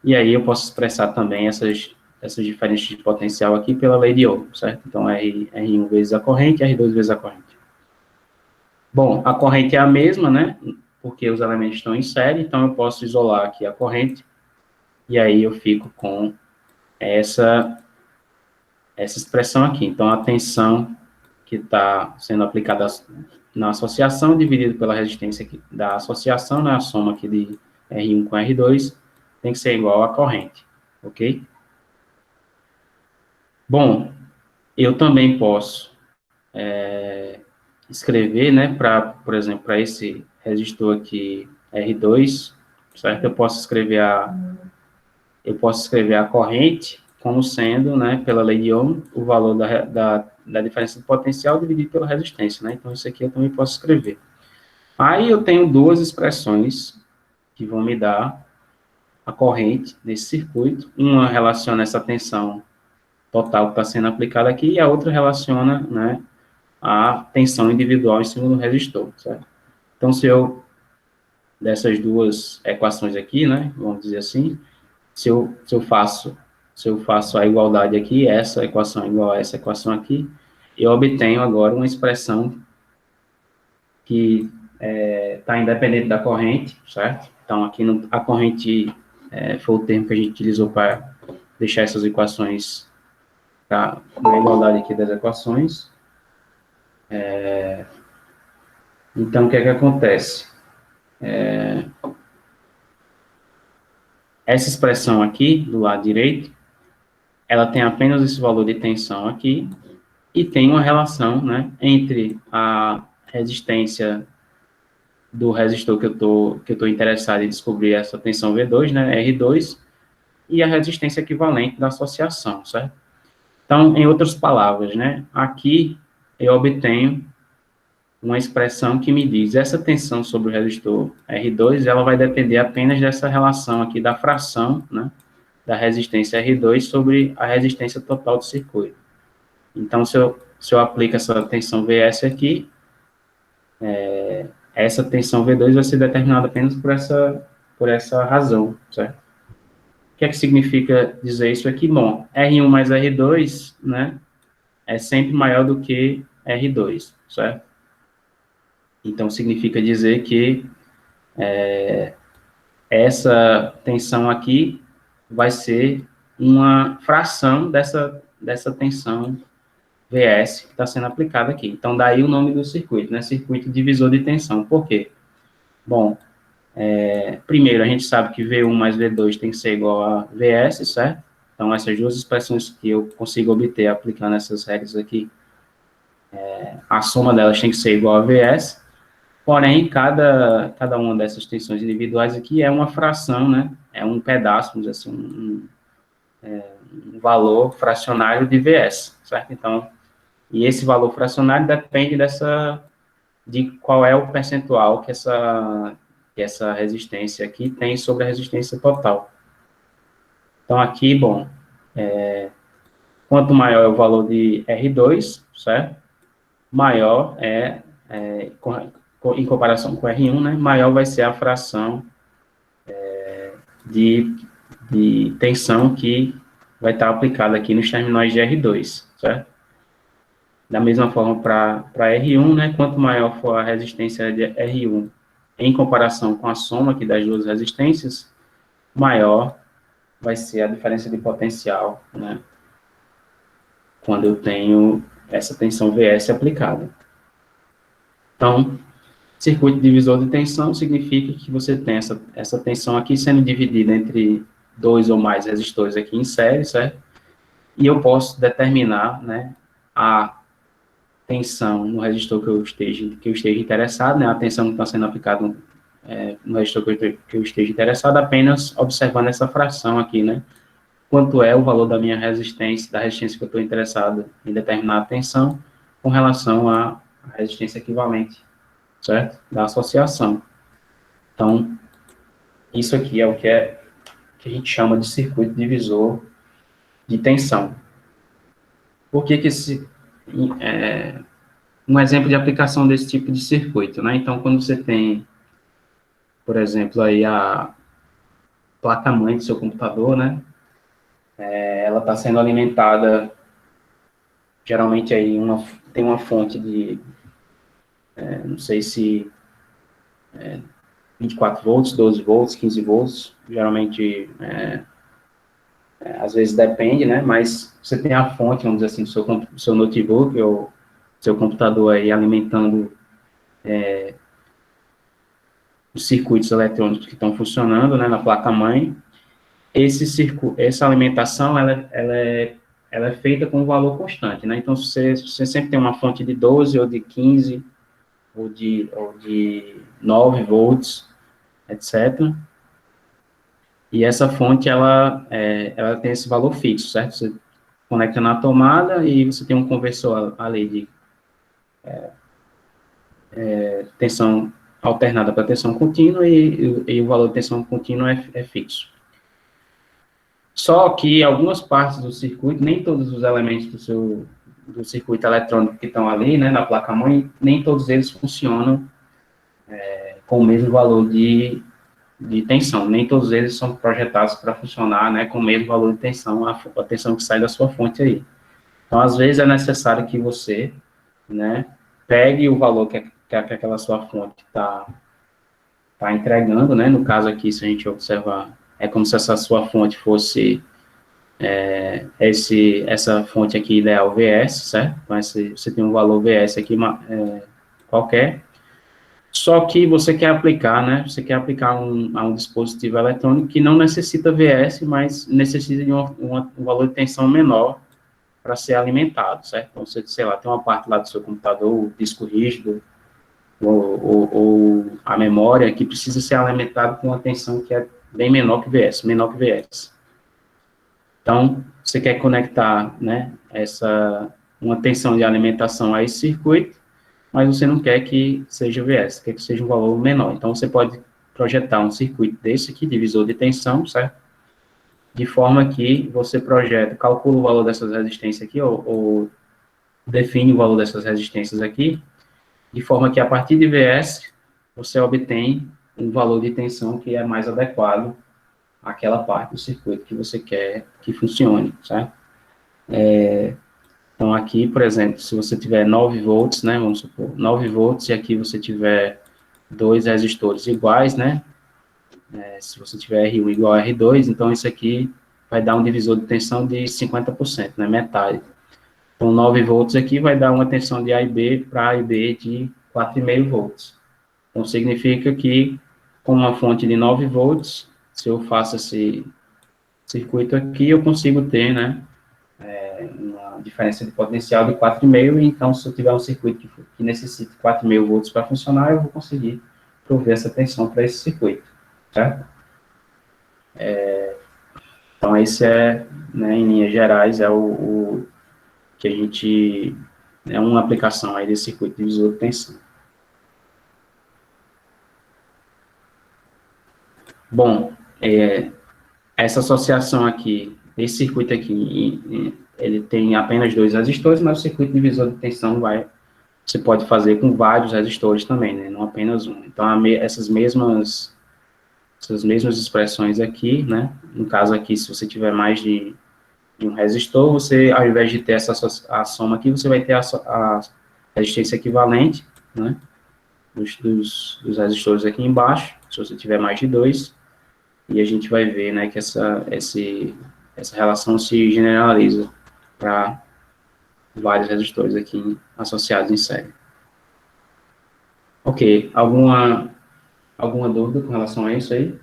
E aí eu posso expressar também essas diferenças de potencial aqui pela lei de Ohm, certo? Então, R1 vezes a corrente, R2 vezes a corrente. Bom, a corrente é a mesma, né? Porque os elementos estão em série, então eu posso isolar aqui a corrente, e aí eu fico com essa expressão aqui. Então, a tensão que está sendo aplicada na associação, dividido pela resistência aqui da associação, né? A soma aqui de R1 com R2, tem que ser igual à corrente, ok? Bom, eu também posso escrever, né, por exemplo, para esse resistor aqui R2, certo? Eu posso escrever a corrente como sendo, né, pela lei de Ohm, o valor da diferença de potencial dividido pela resistência, né? Então, isso aqui eu também posso escrever. Aí eu tenho duas expressões que vão me dar a corrente nesse circuito. Uma relaciona essa tensão total que está sendo aplicada aqui, e a outra relaciona, né, a tensão individual em cima do resistor, certo? Então, se eu, dessas duas equações aqui, né, vamos dizer assim, se eu faço a igualdade aqui, essa equação é igual a essa equação aqui, eu obtenho agora uma expressão que está independente da corrente, certo? Então, aqui a corrente foi o termo que a gente utilizou para deixar essas equações na igualdade aqui das equações. Então, o que é que acontece? Essa expressão aqui, do lado direito, ela tem apenas esse valor de tensão aqui, e tem uma relação, né, entre a resistência do resistor que eu tô interessado em descobrir essa tensão V2, né, R2, e a resistência equivalente da associação, certo? Então, em outras palavras, né, aqui eu obtenho uma expressão que me diz essa tensão sobre o resistor R2, ela vai depender apenas dessa relação aqui da fração, né, da resistência R2 sobre a resistência total do circuito. Então, se eu aplico essa tensão Vs aqui, essa tensão V2 vai ser determinada apenas por essa razão, certo? O que é que significa dizer isso aqui? Bom, R1 mais R2, né, é sempre maior do que R2, certo? Então, significa dizer que essa tensão aqui vai ser uma fração dessa tensão Vs que está sendo aplicada aqui. Então, daí o nome do circuito, né? Circuito divisor de tensão. Por quê? Bom, primeiro, a gente sabe que V1 mais V2 tem que ser igual a Vs, certo? Então, essas duas expressões que eu consigo obter aplicando essas regras aqui, a soma delas tem que ser igual a Vs, porém, cada uma dessas tensões individuais aqui é uma fração, né? É um pedaço, vamos dizer assim, um valor fracionário de Vs, certo? Então, e esse valor fracionário depende de qual é o percentual que essa resistência aqui tem sobre a resistência total. Então, aqui, bom, quanto maior é o valor de R2, certo? Maior em comparação com R1, né? Maior vai ser a fração de tensão que vai estar aplicada aqui nos terminais de R2, certo? Da mesma forma para R1, né? Quanto maior for a resistência de R1 em comparação com a soma aqui das duas resistências, maior vai ser a diferença de potencial, né? Quando eu tenho essa tensão Vs aplicada. Então, circuito divisor de tensão significa que você tem essa tensão aqui sendo dividida entre dois ou mais resistores aqui em série, certo? E eu posso determinar, né, a tensão no resistor que eu esteja interessado, né, a tensão que está sendo aplicada no resistor que eu esteja interessado, apenas observando essa fração aqui, né, quanto é o valor da minha resistência, da resistência que eu estou interessado em determinar a tensão, com relação à resistência equivalente, certo? Da associação. Então, isso aqui é o que a gente chama de circuito divisor de tensão. Por que um exemplo de aplicação desse tipo de circuito, né? Então, quando você tem, por exemplo, aí placa-mãe do seu computador, né? Ela está sendo alimentada, geralmente aí tem uma fonte de, não sei se 24 volts, 12 volts, 15 volts, geralmente, às vezes depende, né? Mas você tem a fonte, vamos dizer assim, do seu notebook ou seu computador aí alimentando os circuitos eletrônicos que estão funcionando, né, na placa-mãe. Essa alimentação, ela é feita com um valor constante, né? Então, você sempre tem uma fonte de 12 ou de 15 ou de 9 volts, etc. E essa fonte, ela tem esse valor fixo, certo? Você conecta na tomada e você tem um conversor ali de tensão alternada para tensão contínua e o valor de tensão contínua é fixo. Só que algumas partes do circuito, nem todos os elementos do circuito eletrônico que estão ali, né, na placa-mãe, nem todos eles funcionam com o mesmo valor de tensão. Nem todos eles são projetados para funcionar, né, com o mesmo valor de tensão, a tensão que sai da sua fonte aí. Então, às vezes, é necessário que você, né, pegue o valor que aquela sua fonte está entregando, né, no caso aqui, se a gente observar, é como se essa sua fonte fosse essa fonte aqui ideal VS, certo? Então, você tem um valor VS aqui qualquer, só que você quer aplicar, né? Você quer aplicar a um dispositivo eletrônico que não necessita VS, mas necessita de um valor de tensão menor para ser alimentado, certo? Então, você, sei lá, tem uma parte lá do seu computador, o disco rígido, ou a memória, que precisa ser alimentado com uma tensão que é bem menor que VS. Então, você quer conectar, né, uma tensão de alimentação a esse circuito, mas você não quer que seja VS, quer que seja um valor menor. Então, você pode projetar um circuito desse aqui, divisor de tensão, certo? De forma que você calcula o valor dessas resistências aqui, ou define o valor dessas resistências aqui, de forma que a partir de VS, você obtém um valor de tensão que é mais adequado àquela parte do circuito que você quer que funcione, certo? Então, aqui, por exemplo, se você tiver 9 volts, né, vamos supor, 9 volts, e aqui você tiver dois resistores iguais, né, se você tiver R1 igual a R2, então isso aqui vai dar um divisor de tensão de 50%, né, metade. Então, 9 volts aqui vai dar uma tensão de A e B para A e B de 4,5 volts. Então, significa que, com uma fonte de 9 volts, se eu faço esse circuito aqui, eu consigo ter, né, uma diferença de potencial de 4,5, então, se eu tiver um circuito que necessite 4,5 volts para funcionar, eu vou conseguir prover essa tensão para esse circuito, certo? Então, esse né, em linhas gerais, é o que a gente, é uma aplicação aí desse circuito divisor de tensão. Bom, essa associação aqui, esse circuito aqui, ele tem apenas 2 resistores, mas o circuito divisor de tensão você pode fazer com vários resistores também, né, não apenas um. Então, essas mesmas expressões aqui, né, no caso aqui, se você tiver mais de um resistor, você, ao invés de ter a soma aqui, você vai ter a resistência equivalente, né, dos resistores aqui embaixo, se você tiver mais de 2, e a gente vai ver, né, que essa relação se generaliza para vários resistores aqui associados em série. Ok, alguma dúvida com relação a isso aí?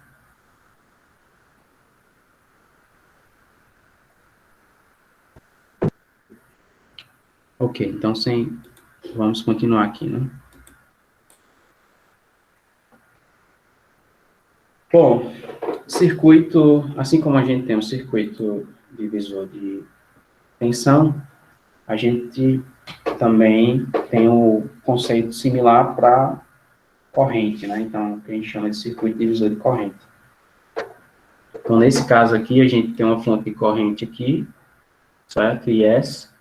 Ok, então vamos continuar aqui, né? Bom, circuito, assim como a gente tem um circuito divisor de tensão, a gente também tem um conceito similar para corrente, né? Então, que a gente chama de circuito divisor de corrente. Então, nesse caso aqui, a gente tem uma fonte de corrente aqui, certo? IS,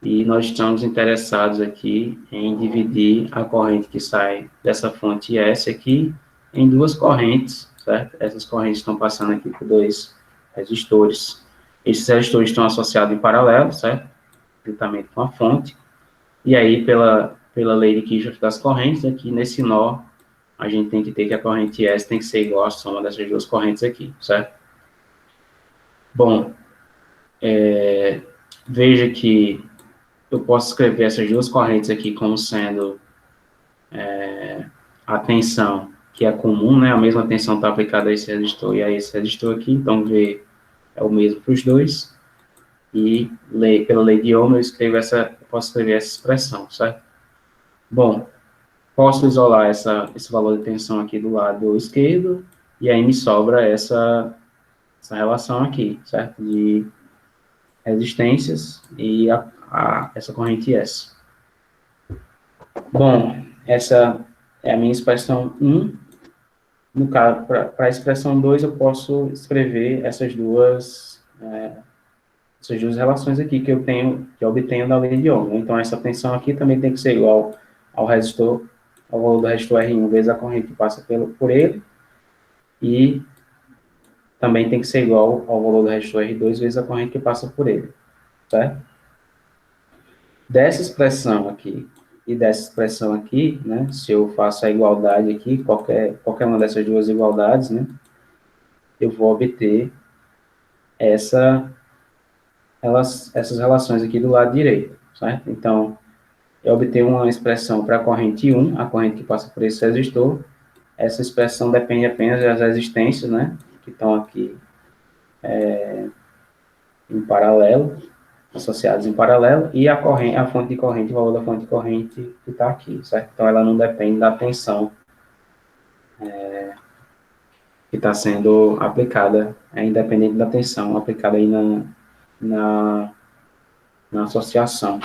e nós estamos interessados aqui em dividir a corrente que sai dessa fonte IS aqui em duas correntes certo? Essas correntes estão passando aqui por dois resistores. Esses resistores estão associados em paralelo, certo? Juntamente com a fonte. E aí, pela lei de Kirchhoff das correntes, aqui nesse nó, a gente tem que ter que a corrente S tem que ser igual à soma dessas duas correntes aqui, certo? Bom, veja que eu posso escrever essas duas correntes aqui como sendo a tensão que é comum, né? A mesma tensão está aplicada a esse resistor e a esse resistor aqui, então V é o mesmo para os dois. E pela lei de Ohm eu posso escrever essa expressão, certo? Bom, posso isolar esse valor de tensão aqui do lado esquerdo, e aí me sobra essa relação aqui, certo? De resistências e essa corrente S. Bom, essa é a minha expressão 1. No caso, para a expressão 2, eu posso escrever essas duas relações aqui que eu obtenho da lei de Ohm. Então, essa tensão aqui também tem que ser igual ao resistor, ao valor do resistor R1 vezes a corrente que passa por ele, e também tem que ser igual ao valor do resistor R2 vezes a corrente que passa por ele, certo? Dessa expressão aqui e dessa expressão aqui, né, se eu faço a igualdade aqui, qualquer uma dessas duas igualdades, né, eu vou obter essas relações aqui do lado direito, certo? Então, eu obtenho uma expressão para a corrente 1, a corrente que passa por esse resistor. Essa expressão depende apenas das resistências, né, que estão aqui em paralelo, associadas em paralelo, e a fonte de corrente, o valor da fonte de corrente que está aqui, certo? Então, ela não depende da tensão que está sendo aplicada, é independente da tensão aplicada aí na associação.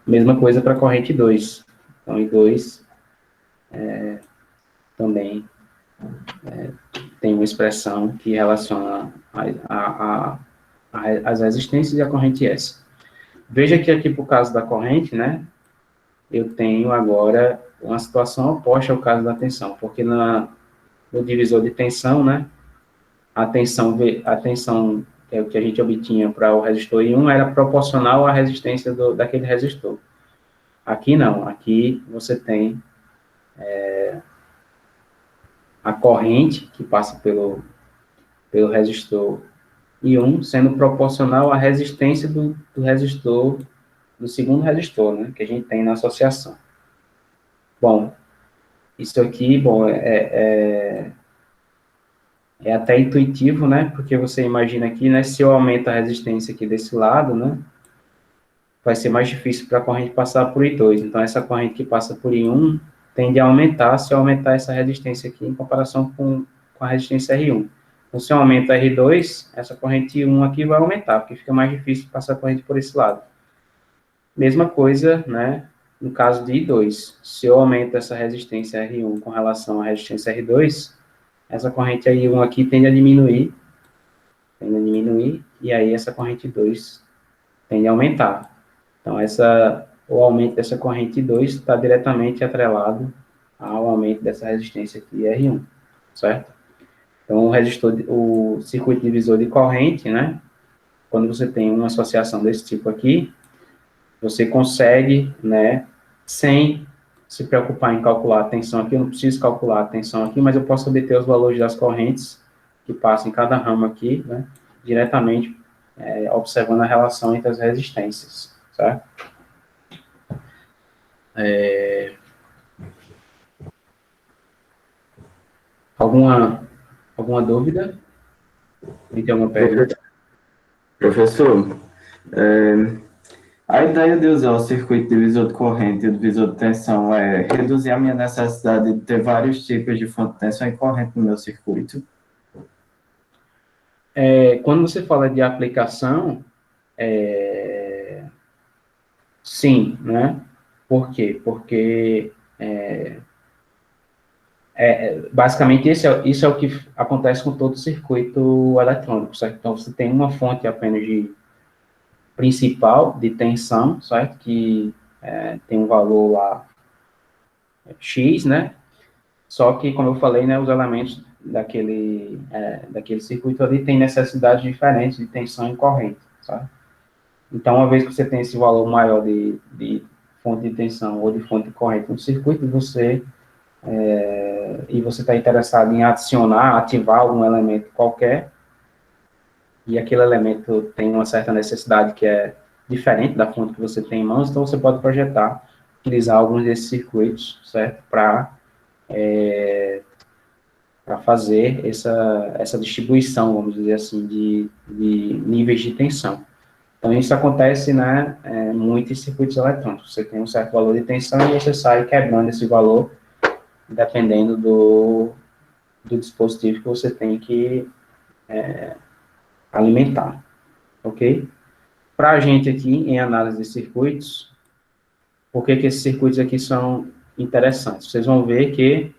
Mesma coisa para a corrente 2. Então, I2 também tem uma expressão que relaciona as resistências e a corrente S. Veja que aqui, por caso da corrente, né, eu tenho agora uma situação oposta ao caso da tensão, porque no divisor de tensão, né, a tensão que é o que a gente obtinha para o resistor I1 era proporcional à resistência daquele resistor. Aqui não, aqui você tem a corrente que passa pelo resistor I1 sendo proporcional à resistência do resistor, do segundo resistor, né, que a gente tem na associação. Bom, isso aqui, bom, é até intuitivo, né, porque você imagina aqui, né, se eu aumento a resistência aqui desse lado, né, vai ser mais difícil para a corrente passar por I2. Então, essa corrente que passa por I1 tende a aumentar se eu aumentar essa resistência aqui em comparação com a resistência R1. Então, se eu aumento R2, essa corrente I1 aqui vai aumentar, porque fica mais difícil passar a corrente por esse lado. Mesma coisa, né, no caso de I2. Se eu aumento essa resistência R1 com relação à resistência R2, essa corrente I1 aqui tende a diminuir, e aí essa corrente 2 tende a aumentar. Então, o aumento dessa corrente 2 está diretamente atrelado ao aumento dessa resistência aqui, R1, certo? Então, o circuito divisor de corrente, né, quando você tem uma associação desse tipo aqui, você consegue, né, sem se preocupar em calcular a tensão aqui, eu não preciso calcular a tensão aqui, mas eu posso obter os valores das correntes que passam em cada ramo aqui, né, diretamente, observando a relação entre as resistências, certo? Alguma dúvida? Tem alguma pergunta? Professor, a ideia de usar o circuito divisor de corrente e o divisor de tensão é reduzir a minha necessidade de ter vários tipos de fonte de tensão e corrente no meu circuito. Quando você fala de aplicação, sim, né? Por quê? Porque basicamente isso é o que acontece com todo circuito eletrônico, certo? Então, você tem uma fonte apenas principal de tensão, certo? Que tem um valor lá X, né? Só que, como eu falei, né, os elementos daquele circuito ali tem necessidades diferentes de tensão e corrente, sabe? Então, uma vez que você tem esse valor maior de fonte de tensão ou de fonte de corrente no circuito, você está interessado em adicionar, ativar algum elemento qualquer, e aquele elemento tem uma certa necessidade que é diferente da fonte que você tem em mãos, então você pode projetar, utilizar alguns desses circuitos, certo? Para fazer essa distribuição, vamos dizer assim, de níveis de tensão. Então, isso acontece, né, muito em circuitos eletrônicos. Você tem um certo valor de tensão e você sai quebrando esse valor, dependendo do dispositivo que você tem que alimentar, ok? Para a gente aqui, em análise de circuitos, por que esses circuitos aqui são interessantes? Vocês vão ver que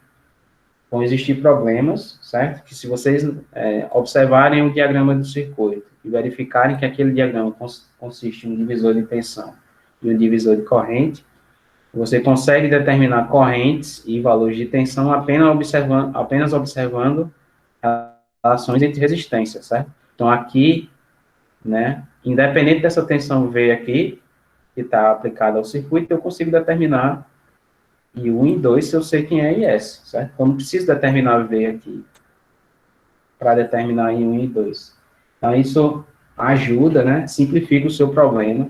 vão existir problemas, certo? Que se vocês observarem o diagrama do circuito e verificarem que aquele diagrama consiste em um divisor de tensão e um divisor de corrente, você consegue determinar correntes e valores de tensão apenas observando relações entre resistências, certo? Então, aqui, né, independente dessa tensão V aqui, que está aplicada ao circuito, eu consigo determinar I1 e I2 se eu sei quem é IS, certo? Então, não preciso determinar V aqui para determinar I1 e I2. Então, isso ajuda, né, simplifica o seu problema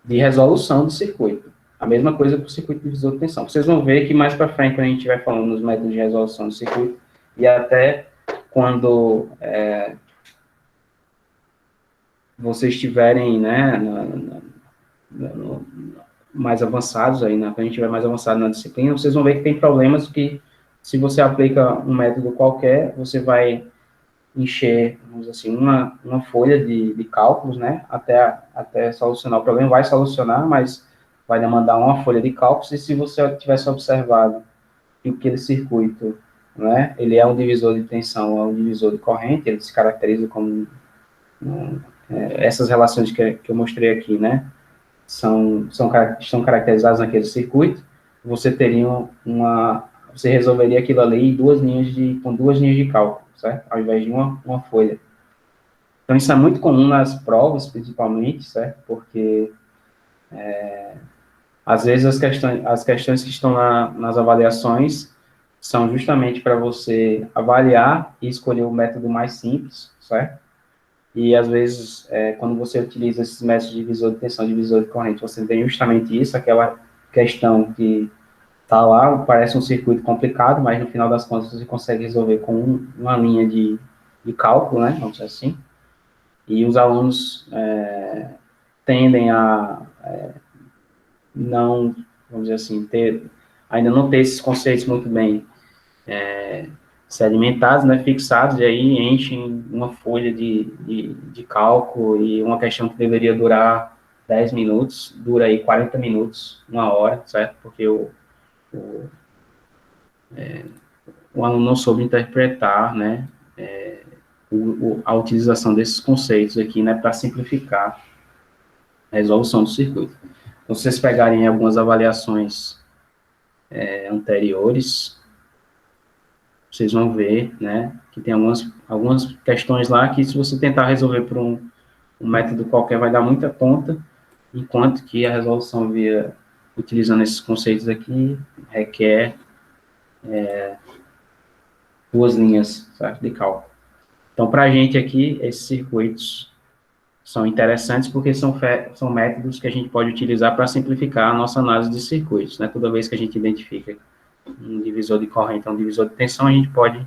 de resolução do circuito. A mesma coisa para o circuito divisor de tensão. Vocês vão ver que mais para frente, quando a gente estiver falando nos métodos de resolução do circuito, e até quando vocês estiverem, né, mais avançados aí, né, quando a gente estiver mais avançado na disciplina, vocês vão ver que tem problemas que, se você aplica um método qualquer, você vai encher, vamos dizer assim, uma folha de cálculos, né, até solucionar o problema, vai solucionar, mas vai demandar uma folha de cálculos, e se você tivesse observado que aquele circuito, né, ele é um divisor de tensão, é um divisor de corrente, ele se caracteriza como essas relações que eu mostrei aqui, né, estão caracterizadas naquele circuito, você resolveria aquilo ali com duas linhas de cálculo, certo? Ao invés de uma folha. Então, isso é muito comum nas provas, principalmente, certo? Porque, às vezes, as questões que estão nas avaliações são justamente para você avaliar e escolher o método mais simples, certo? E, às vezes, quando você utiliza esses métodos de divisor de tensão, divisor de corrente, você tem justamente isso, aquela questão que está lá, parece um circuito complicado, mas, no final das contas, você consegue resolver com uma linha de cálculo, né, vamos dizer assim. E os alunos tendem a não, vamos dizer assim, ainda não ter esses conceitos muito bem sedimentados, né, fixados, e aí enchem uma folha de cálculo, e uma questão que deveria durar 10 minutos, dura aí 40 minutos, uma hora, certo? Porque o aluno não soube interpretar, né, a utilização desses conceitos aqui, né, para simplificar a resolução do circuito. Então, se vocês pegarem algumas avaliações anteriores, vocês vão ver, né, que tem algumas questões lá que, se você tentar resolver por um método qualquer, vai dar muita conta, enquanto que a resolução utilizando esses conceitos aqui, requer duas linhas, certo, de cálculo. Então, para a gente aqui, esses circuitos são interessantes porque são métodos que a gente pode utilizar para simplificar a nossa análise de circuitos, né? Toda vez que a gente identifica um divisor de corrente ou um divisor de tensão, a gente pode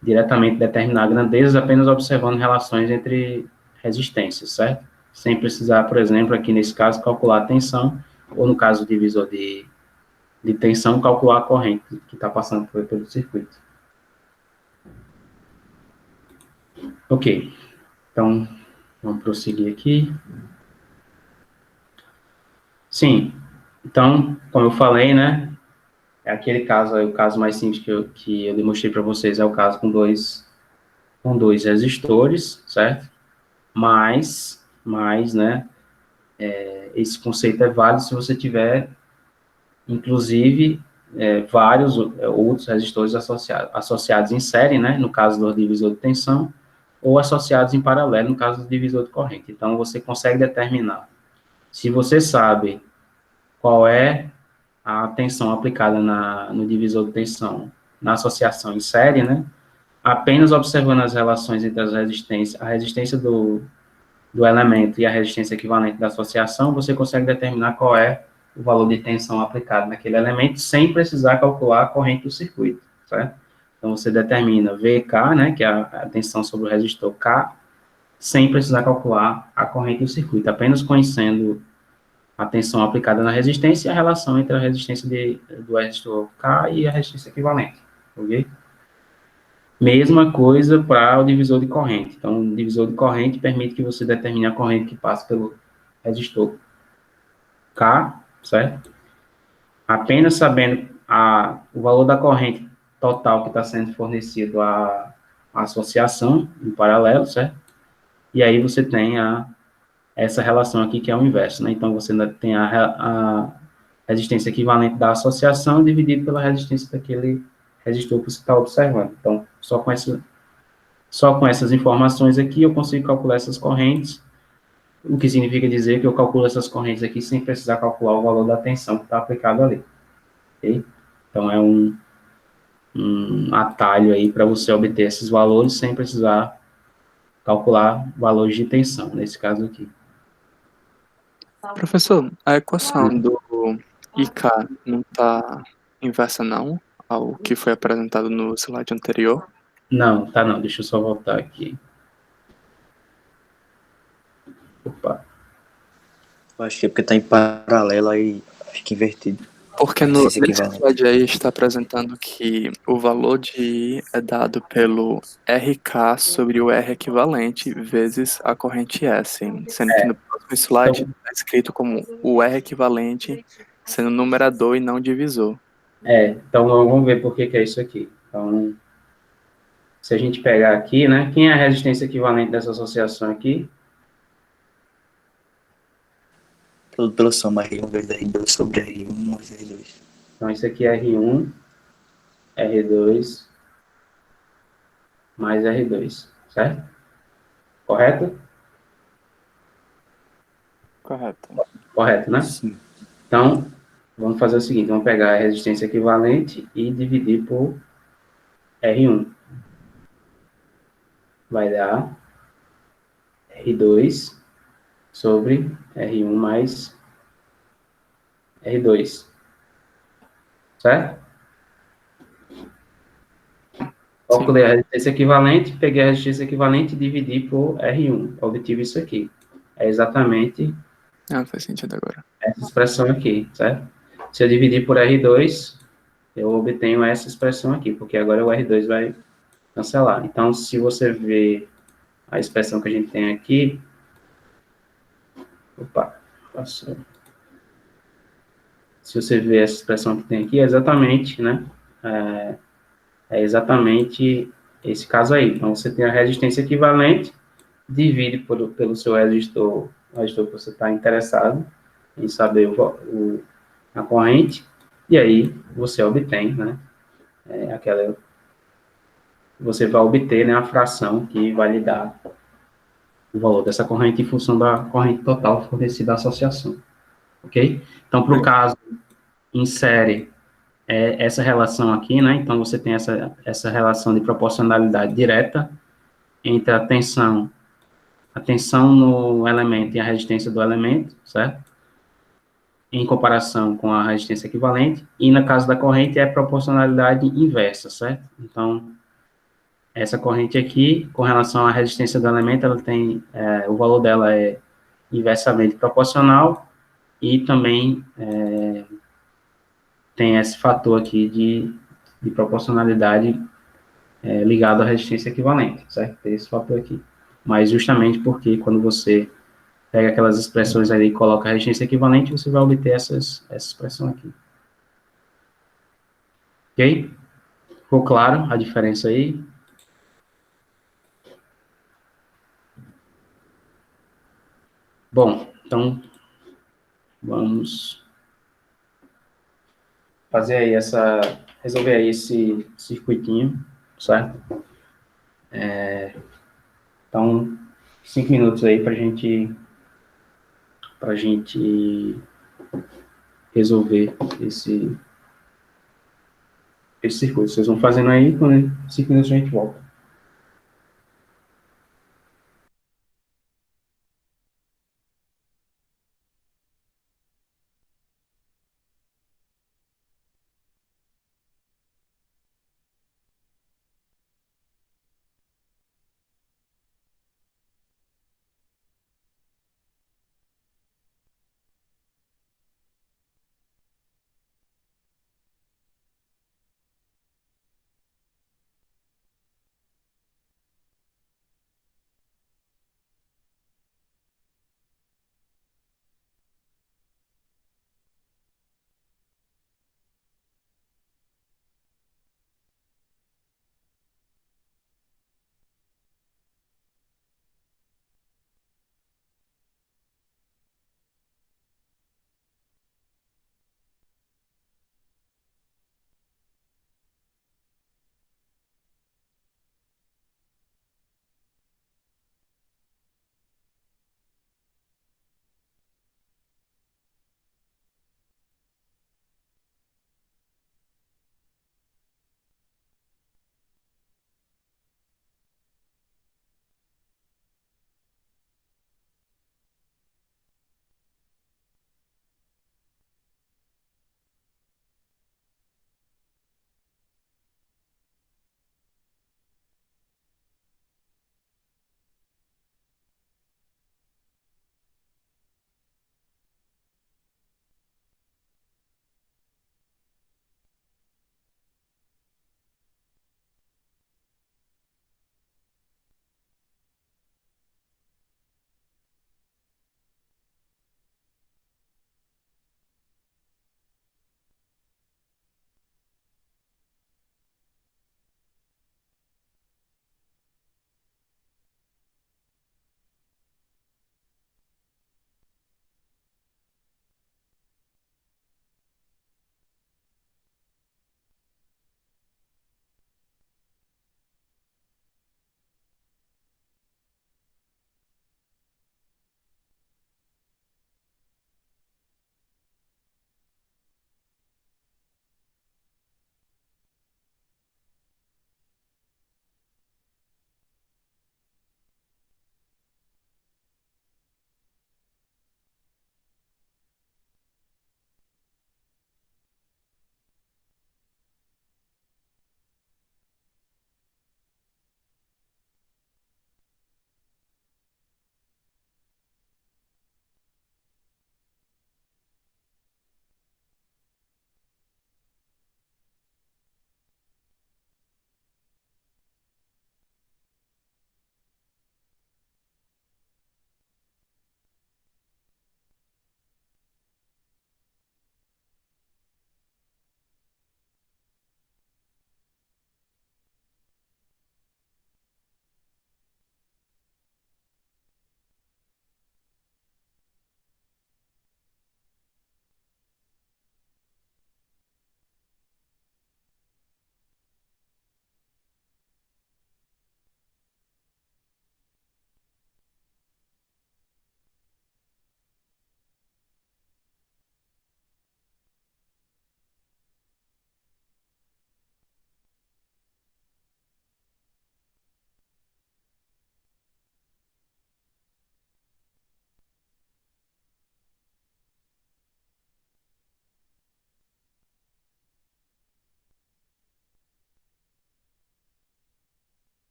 diretamente determinar grandezas apenas observando relações entre resistências, certo? Sem precisar, por exemplo, aqui nesse caso, calcular a tensão, ou no caso do divisor de tensão, calcular a corrente que está passando pelo circuito. Ok, então, vamos prosseguir aqui. Sim, então, como eu falei, né, é aquele caso, o caso mais simples que eu demonstrei para vocês, é o caso com dois resistores, certo? Mas, né, esse conceito é válido se você tiver, inclusive, vários outros resistores associados em série, né, no caso do divisor de tensão, ou associados em paralelo, no caso do divisor de corrente. Então, você consegue determinar. Se você sabe qual é a tensão aplicada no divisor de tensão na associação em série, né, apenas observando as relações entre as resistências, a resistência do elemento e a resistência equivalente da associação, você consegue determinar qual é o valor de tensão aplicado naquele elemento, sem precisar calcular a corrente do circuito, certo? Então, você determina VK, né, que é a tensão sobre o resistor K, sem precisar calcular a corrente do circuito, apenas conhecendo a tensão aplicada na resistência e a relação entre a resistência do resistor K e a resistência equivalente, ok? Mesma coisa para o divisor de corrente. Então, o divisor de corrente permite que você determine a corrente que passa pelo resistor K, certo? Apenas sabendo o valor da corrente total que está sendo fornecido à associação em paralelo, certo? E aí você tem essa relação aqui que é o inverso, né? Então, você tem a resistência equivalente da associação dividido pela resistência daquele resistor que você está observando. Então, só com essas informações aqui, eu consigo calcular essas correntes, o que significa dizer que eu calculo essas correntes aqui sem precisar calcular o valor da tensão que está aplicado ali. Okay? Então, é um atalho aí para você obter esses valores sem precisar calcular valores de tensão, nesse caso aqui. Professor, a equação do IK não está inversa não ao que foi apresentado no slide anterior? Não, tá não, deixa eu só voltar aqui. Opa. Eu acho que é porque tá em paralelo aí fica invertido. Porque Resistência nesse equivalente. slide aí está apresentando que o valor de I é dado pelo RK sobre o R equivalente vezes a corrente S, sendo que no próximo slide está escrito como o R equivalente sendo numerador e não divisor. Então vamos ver por que é isso aqui. Então, se a gente pegar aqui, né, quem é a resistência equivalente dessa associação aqui? Pela soma R1 vezes R2 sobre R1 mais R2. Então, isso aqui é R1, R2, mais R2, certo? Correto? Correto. Correto, né? Sim. Então, vamos fazer o seguinte, vamos pegar a resistência equivalente e dividir por R1. Vai dar R2 sobre R1 mais R2. Certo? Calculei a resistência equivalente, peguei a resistência equivalente e dividi por R1. Obtive isso aqui. É exatamente Faz sentido agora. essa expressão aqui, certo? Se eu dividir por R2, eu obtenho essa expressão aqui, porque agora o R2 vai cancelar. Então, se você ver a expressão que a gente tem aqui, opa, passou. Se você ver essa expressão que tem aqui, é exatamente, né? É exatamente esse caso aí. Então, você tem a resistência equivalente, divide pelo seu resistor, o resistor que você está interessado em saber a corrente, e aí você obtém, né? Você vai obter, né, a fração que vai lhe dar o valor dessa corrente em função da corrente total fornecida à associação. Ok? Então, para o caso em série, essa relação aqui, né? Então, você tem essa relação de proporcionalidade direta entre a tensão no elemento e a resistência do elemento, certo? Em comparação com a resistência equivalente. E, no caso da corrente, é a proporcionalidade inversa, certo? Então, essa corrente aqui, com relação à resistência do elemento, ela tem, o valor dela é inversamente proporcional e também tem esse fator aqui de proporcionalidade ligado à resistência equivalente, certo? Tem esse fator aqui. Mas justamente porque quando você pega aquelas expressões ali e coloca a resistência equivalente, você vai obter essa expressão aqui. Ok? Ficou claro a diferença aí? Bom, então, vamos fazer aí resolver aí esse circuitinho, certo? Então, 5 minutos aí para gente resolver esse circuito. Vocês vão fazendo aí, quando 5 minutos a gente volta.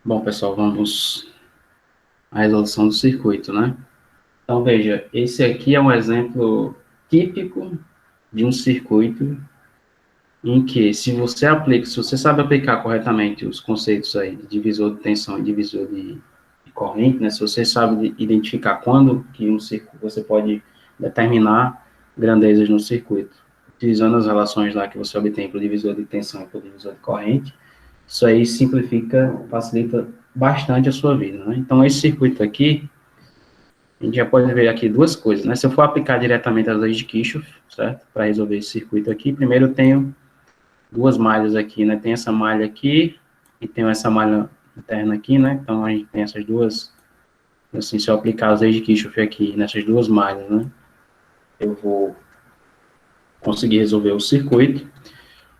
Bom, pessoal, vamos a resolução do circuito, né? Então, veja, esse aqui é um exemplo típico de um circuito em que, se você sabe aplicar corretamente os conceitos aí de divisor de tensão e divisor de corrente, né? Se você sabe identificar quando que um circuito, você pode determinar grandezas no circuito, utilizando as relações lá que você obtém para o divisor de tensão e para o divisor de corrente, isso aí simplifica, facilita bastante a sua vida, né? Então, esse circuito aqui, a gente já pode ver aqui duas coisas, né? Se eu for aplicar diretamente as leis de Kirchhoff, certo? Para resolver esse circuito aqui, primeiro eu tenho duas malhas aqui, né? Tem essa malha aqui e tem essa malha interna aqui, né? Então, a gente tem essas duas, assim, se eu aplicar as leis de Kirchhoff aqui nessas duas malhas, né? Eu vou conseguir resolver o circuito.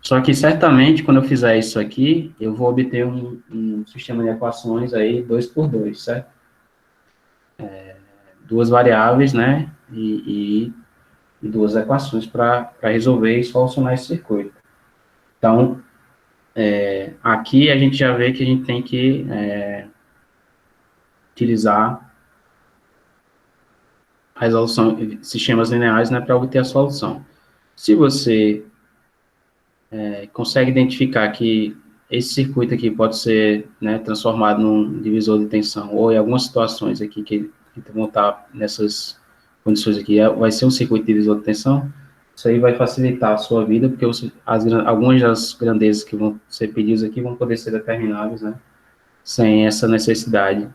Só que, certamente, quando eu fizer isso aqui, eu vou obter um sistema de equações aí 2 por 2, certo? Duas variáveis, né? E duas equações para resolver e solucionar esse circuito. Então, aqui a gente já vê que a gente tem que utilizar a resolução, sistemas lineares, né, para obter a solução. Se você consegue identificar que esse circuito aqui pode ser, né, transformado num divisor de tensão, ou em algumas situações aqui que vão estar nessas condições aqui, vai ser um circuito de divisor de tensão, isso aí vai facilitar a sua vida, porque algumas das grandezas que vão ser pedidas aqui vão poder ser determináveis, né, sem essa necessidade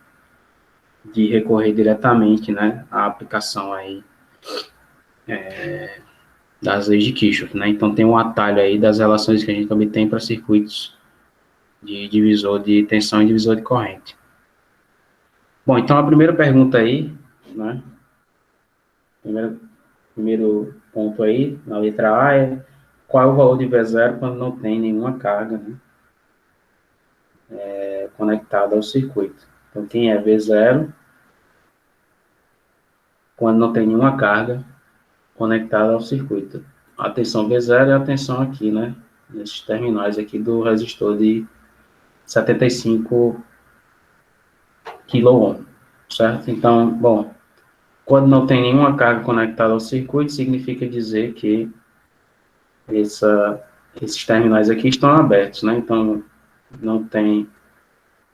de recorrer diretamente, né, à aplicação aí das leis de Kirchhoff, né? Então tem um atalho aí das relações que a gente obtém para circuitos de divisor de tensão e divisor de corrente. Bom, então a primeira pergunta aí, né? Primeiro ponto aí, na letra A, é qual é o valor de V0 quando não tem nenhuma carga, né, conectada ao circuito. Então, quem é V0 quando não tem nenhuma carga conectada ao circuito? A tensão V0 é a tensão aqui, né, nesses terminais aqui do resistor de 75 kΩ, certo? Então, bom, quando não tem nenhuma carga conectada ao circuito, significa dizer que esses terminais aqui estão abertos, né? Então, não tem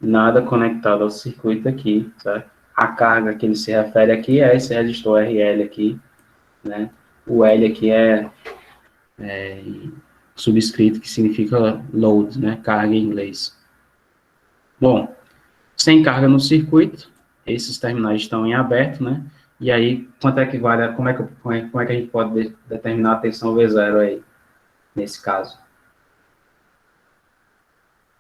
nada conectado ao circuito aqui, certo? A carga que ele se refere aqui é esse resistor RL aqui, né? O L aqui é subscrito, que significa load, né? Carga em inglês. Bom, sem carga no circuito, esses terminais estão em aberto, né? E aí, quanto é que vale, como é que a gente pode determinar a tensão V0 aí, nesse caso?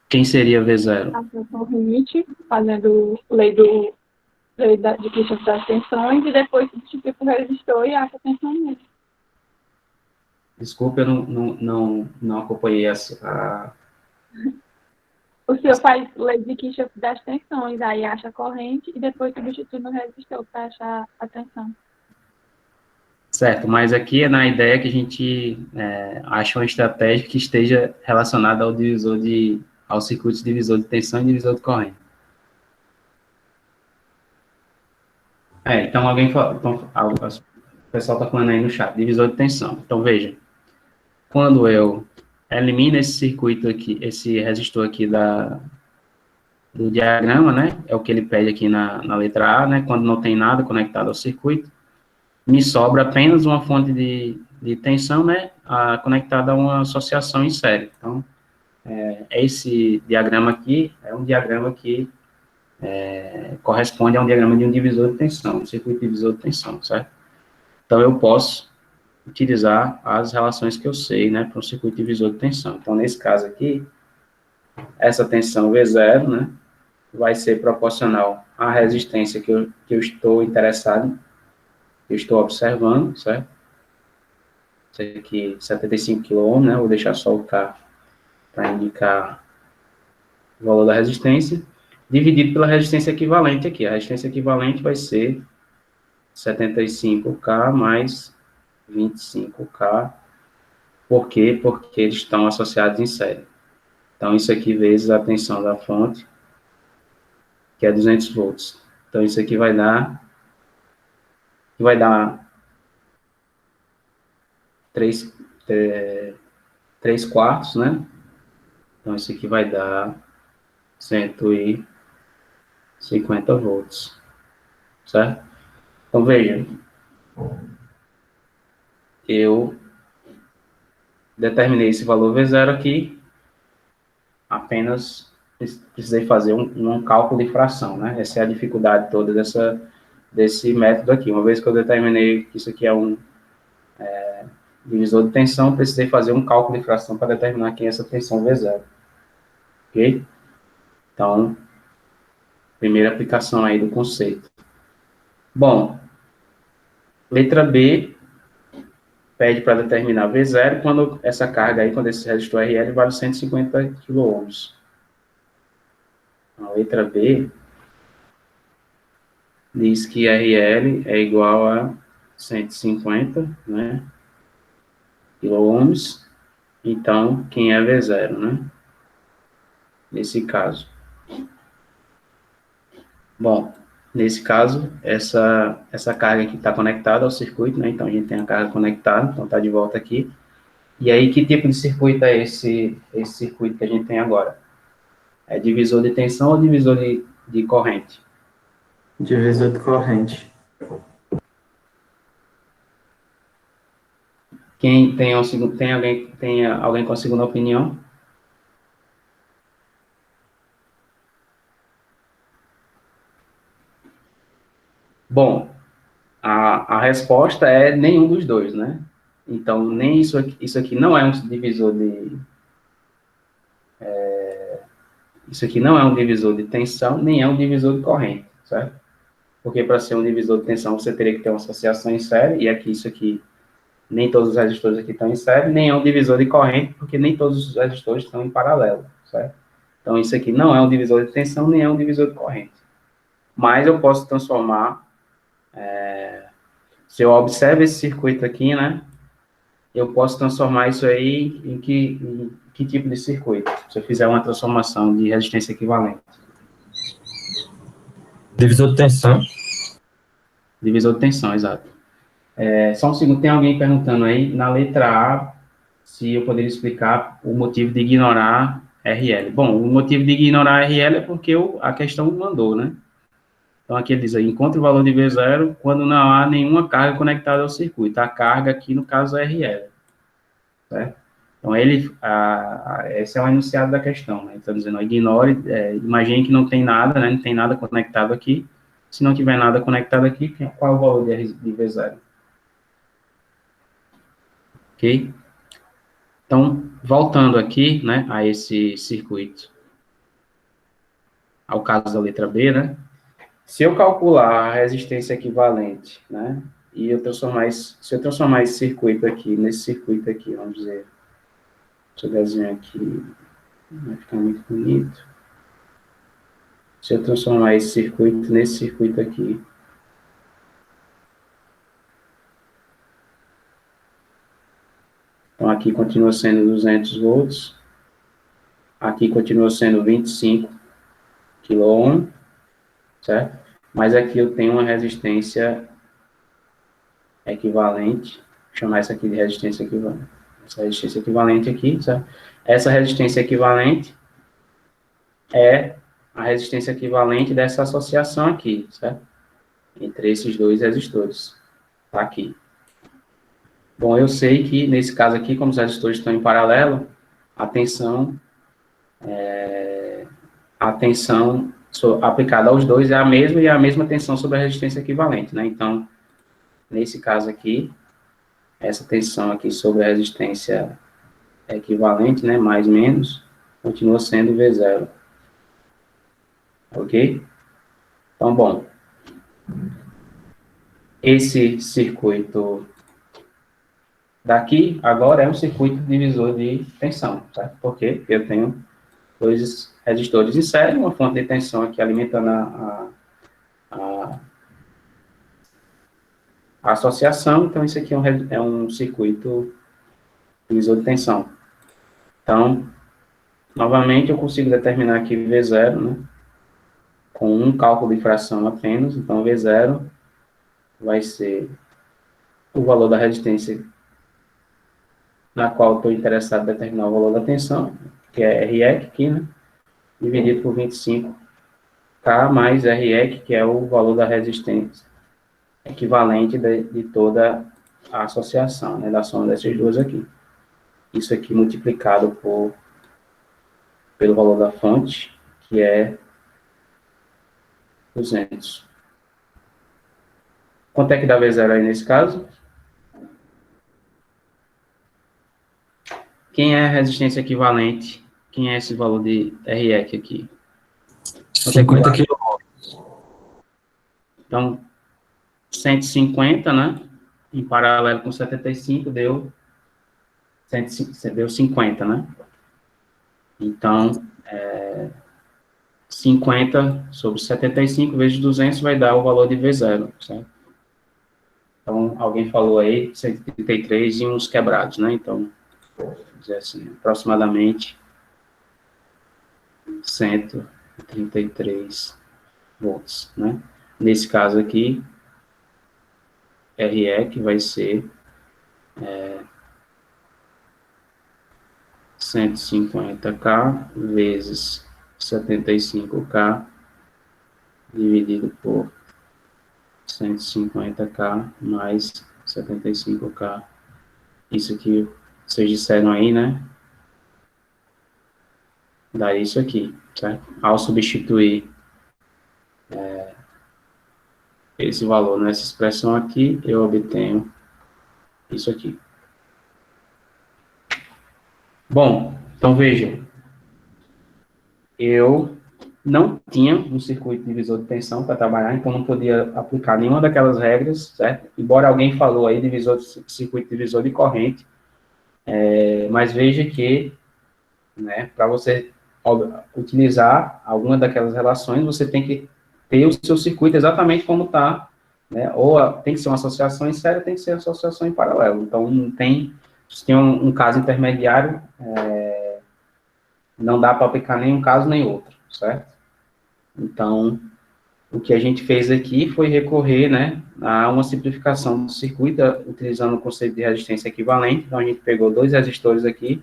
Quem seria V0? A corrente, fazendo lei de Kirchhoff das tensões, e depois substituir por resistor e acha a tensão mesmo. Desculpa, eu não acompanhei essa. O senhor faz lei de Kirchhoff das tensões, aí acha a corrente e depois substitui no resistor para achar a tensão. Certo, mas aqui é na ideia que a gente acha uma estratégia que esteja relacionada ao circuito de divisor de tensão e divisor de corrente. Então alguém fala, o pessoal está falando aí no chat, divisor de tensão. Então veja, quando eu elimino esse circuito aqui, esse resistor aqui do diagrama, né, é o que ele pede aqui na letra A, né, quando não tem nada conectado ao circuito, me sobra apenas uma fonte de tensão, né, conectada a uma associação em série. Então, esse diagrama aqui é um diagrama que corresponde a um diagrama de um divisor de tensão, um circuito divisor de tensão, certo? Então, eu posso utilizar as relações que eu sei, né, para um circuito divisor de tensão. Então, nesse caso aqui, essa tensão V0, né, vai ser proporcional à resistência que eu estou interessado, que eu estou observando, certo? Isso aqui, 75 kΩ, né, vou deixar só o K para indicar o valor da resistência, dividido pela resistência equivalente aqui. A resistência equivalente vai ser 75K mais 25K. Por quê? Porque eles estão associados em série. Então, isso aqui vezes a tensão da fonte, que é 200 volts. Então, isso aqui vai dar 3 quartos, né? Então, isso aqui vai dar 150 volts, certo? Então, veja, eu determinei esse valor V0 aqui, apenas precisei fazer um cálculo de fração, né? Essa é a dificuldade toda desse método aqui. Uma vez que eu determinei que isso aqui é um divisor de tensão, precisei fazer um cálculo de fração para determinar aqui essa tensão V0. Ok? Então, primeira aplicação aí do conceito. Bom, letra B pede para determinar V0 quando essa carga aí, quando esse resistor RL vale 150 kΩ. A letra B diz que RL é igual a 150, né, quiloohms. Então, quem é V0, né? Nesse caso. Bom, nesse caso, essa carga aqui está conectada ao circuito, né? Então, a gente tem a carga conectada, então está de volta aqui. E aí, que tipo de circuito é esse circuito que a gente tem agora? É divisor de tensão ou divisor de corrente? Divisor de corrente. Quem tem alguém com a segunda opinião? Bom, a resposta é nenhum dos dois, né? Então, nem isso aqui não é um divisor de... isso aqui não é um divisor de tensão, nem é um divisor de corrente, certo? Porque para ser um divisor de tensão, você teria que ter uma associação em série, e aqui isso aqui, nem todos os resistores aqui estão em série, nem é um divisor de corrente, porque nem todos os resistores estão em paralelo, certo? Então, isso aqui não é um divisor de tensão, nem é um divisor de corrente. Mas eu posso transformar, se eu observo esse circuito aqui, né, eu posso transformar isso aí em que tipo de circuito? Se eu fizer uma transformação de resistência equivalente. Divisor de tensão. Divisor de tensão, exato. Só um segundo, tem alguém perguntando aí, na letra A, se eu poderia explicar o motivo de ignorar RL. Bom, o motivo de ignorar RL é porque a questão mandou, né? Então, aqui ele diz aí, encontre o valor de V0 quando não há nenhuma carga conectada ao circuito. A carga aqui, no caso, é RL. Certo? Então, esse é o enunciado da questão, né? Está dizendo, ignore, imagine que não tem nada, né? Não tem nada conectado aqui. Se não tiver nada conectado aqui, qual é o valor de V0? Ok? Então, voltando aqui, né, a esse circuito, ao caso da letra B, né? Se eu calcular a resistência equivalente, né, e se eu transformar esse circuito aqui, nesse circuito aqui, vamos dizer, deixa eu desenhar aqui, vai ficar muito bonito. Se eu transformar esse circuito nesse circuito aqui, então aqui continua sendo 200 volts, aqui continua sendo 25 kΩ, certo? Mas aqui eu tenho uma resistência equivalente, vou chamar essa aqui de resistência equivalente. Essa resistência equivalente aqui, certo? Essa resistência equivalente é a resistência equivalente dessa associação aqui, certo? Entre esses dois resistores. Tá aqui. Bom, eu sei que, nesse caso aqui, como os resistores estão em paralelo, a tensão aplicada aos dois é a mesma e é a mesma tensão sobre a resistência equivalente, né? Então, nesse caso aqui, essa tensão aqui sobre a resistência equivalente, né, mais menos, continua sendo V0. Ok? Então, bom, esse circuito daqui, agora é um circuito divisor de tensão, certo? Por quê? Porque eu tenho dois resistores em série, uma fonte de tensão aqui alimentando a associação, então isso aqui é um circuito divisor de tensão. Então, novamente, eu consigo determinar aqui V0, né? com um cálculo de fração apenas. Então, V0 vai ser o valor da resistência na qual estou interessado em determinar o valor da tensão, que é REC aqui, né? Dividido por 25K mais REC, que é o valor da resistência equivalente de toda a associação, né? Da soma dessas duas aqui. Isso aqui multiplicado pelo valor da fonte, que é 200. Quanto é que dá V0 aí nesse caso? Quem é a resistência equivalente? Quem é esse valor de REC aqui? 50 kg. Então, 150, né? Em paralelo com 75, deu 50, né? Então, 50 sobre 75 vezes 200 vai dar o valor de V0, certo? Então, alguém falou aí 133 e uns quebrados, né? Então, vou dizer assim, aproximadamente 133 volts, né? Nesse caso aqui, RE, que vai ser 150K vezes 75K dividido por 150K mais 75K. Isso que vocês disseram aí, né? Dá isso aqui, certo? Ao substituir esse valor nessa expressão aqui, eu obtenho isso aqui. Bom, então veja, eu não tinha um circuito divisor de tensão para trabalhar, então não podia aplicar nenhuma daquelas regras, certo? Embora alguém falou aí circuito divisor de corrente, mas veja que, né, para você utilizar alguma daquelas relações, você tem que ter o seu circuito exatamente como está, né? Ou tem que ser uma associação em série, tem que ser uma associação em paralelo. Então, não tem, se tem um caso intermediário, não dá para aplicar nenhum caso nem outro, certo? Então, o que a gente fez aqui foi recorrer, né, a uma simplificação do circuito, utilizando o conceito de resistência equivalente. Então, a gente pegou dois resistores aqui,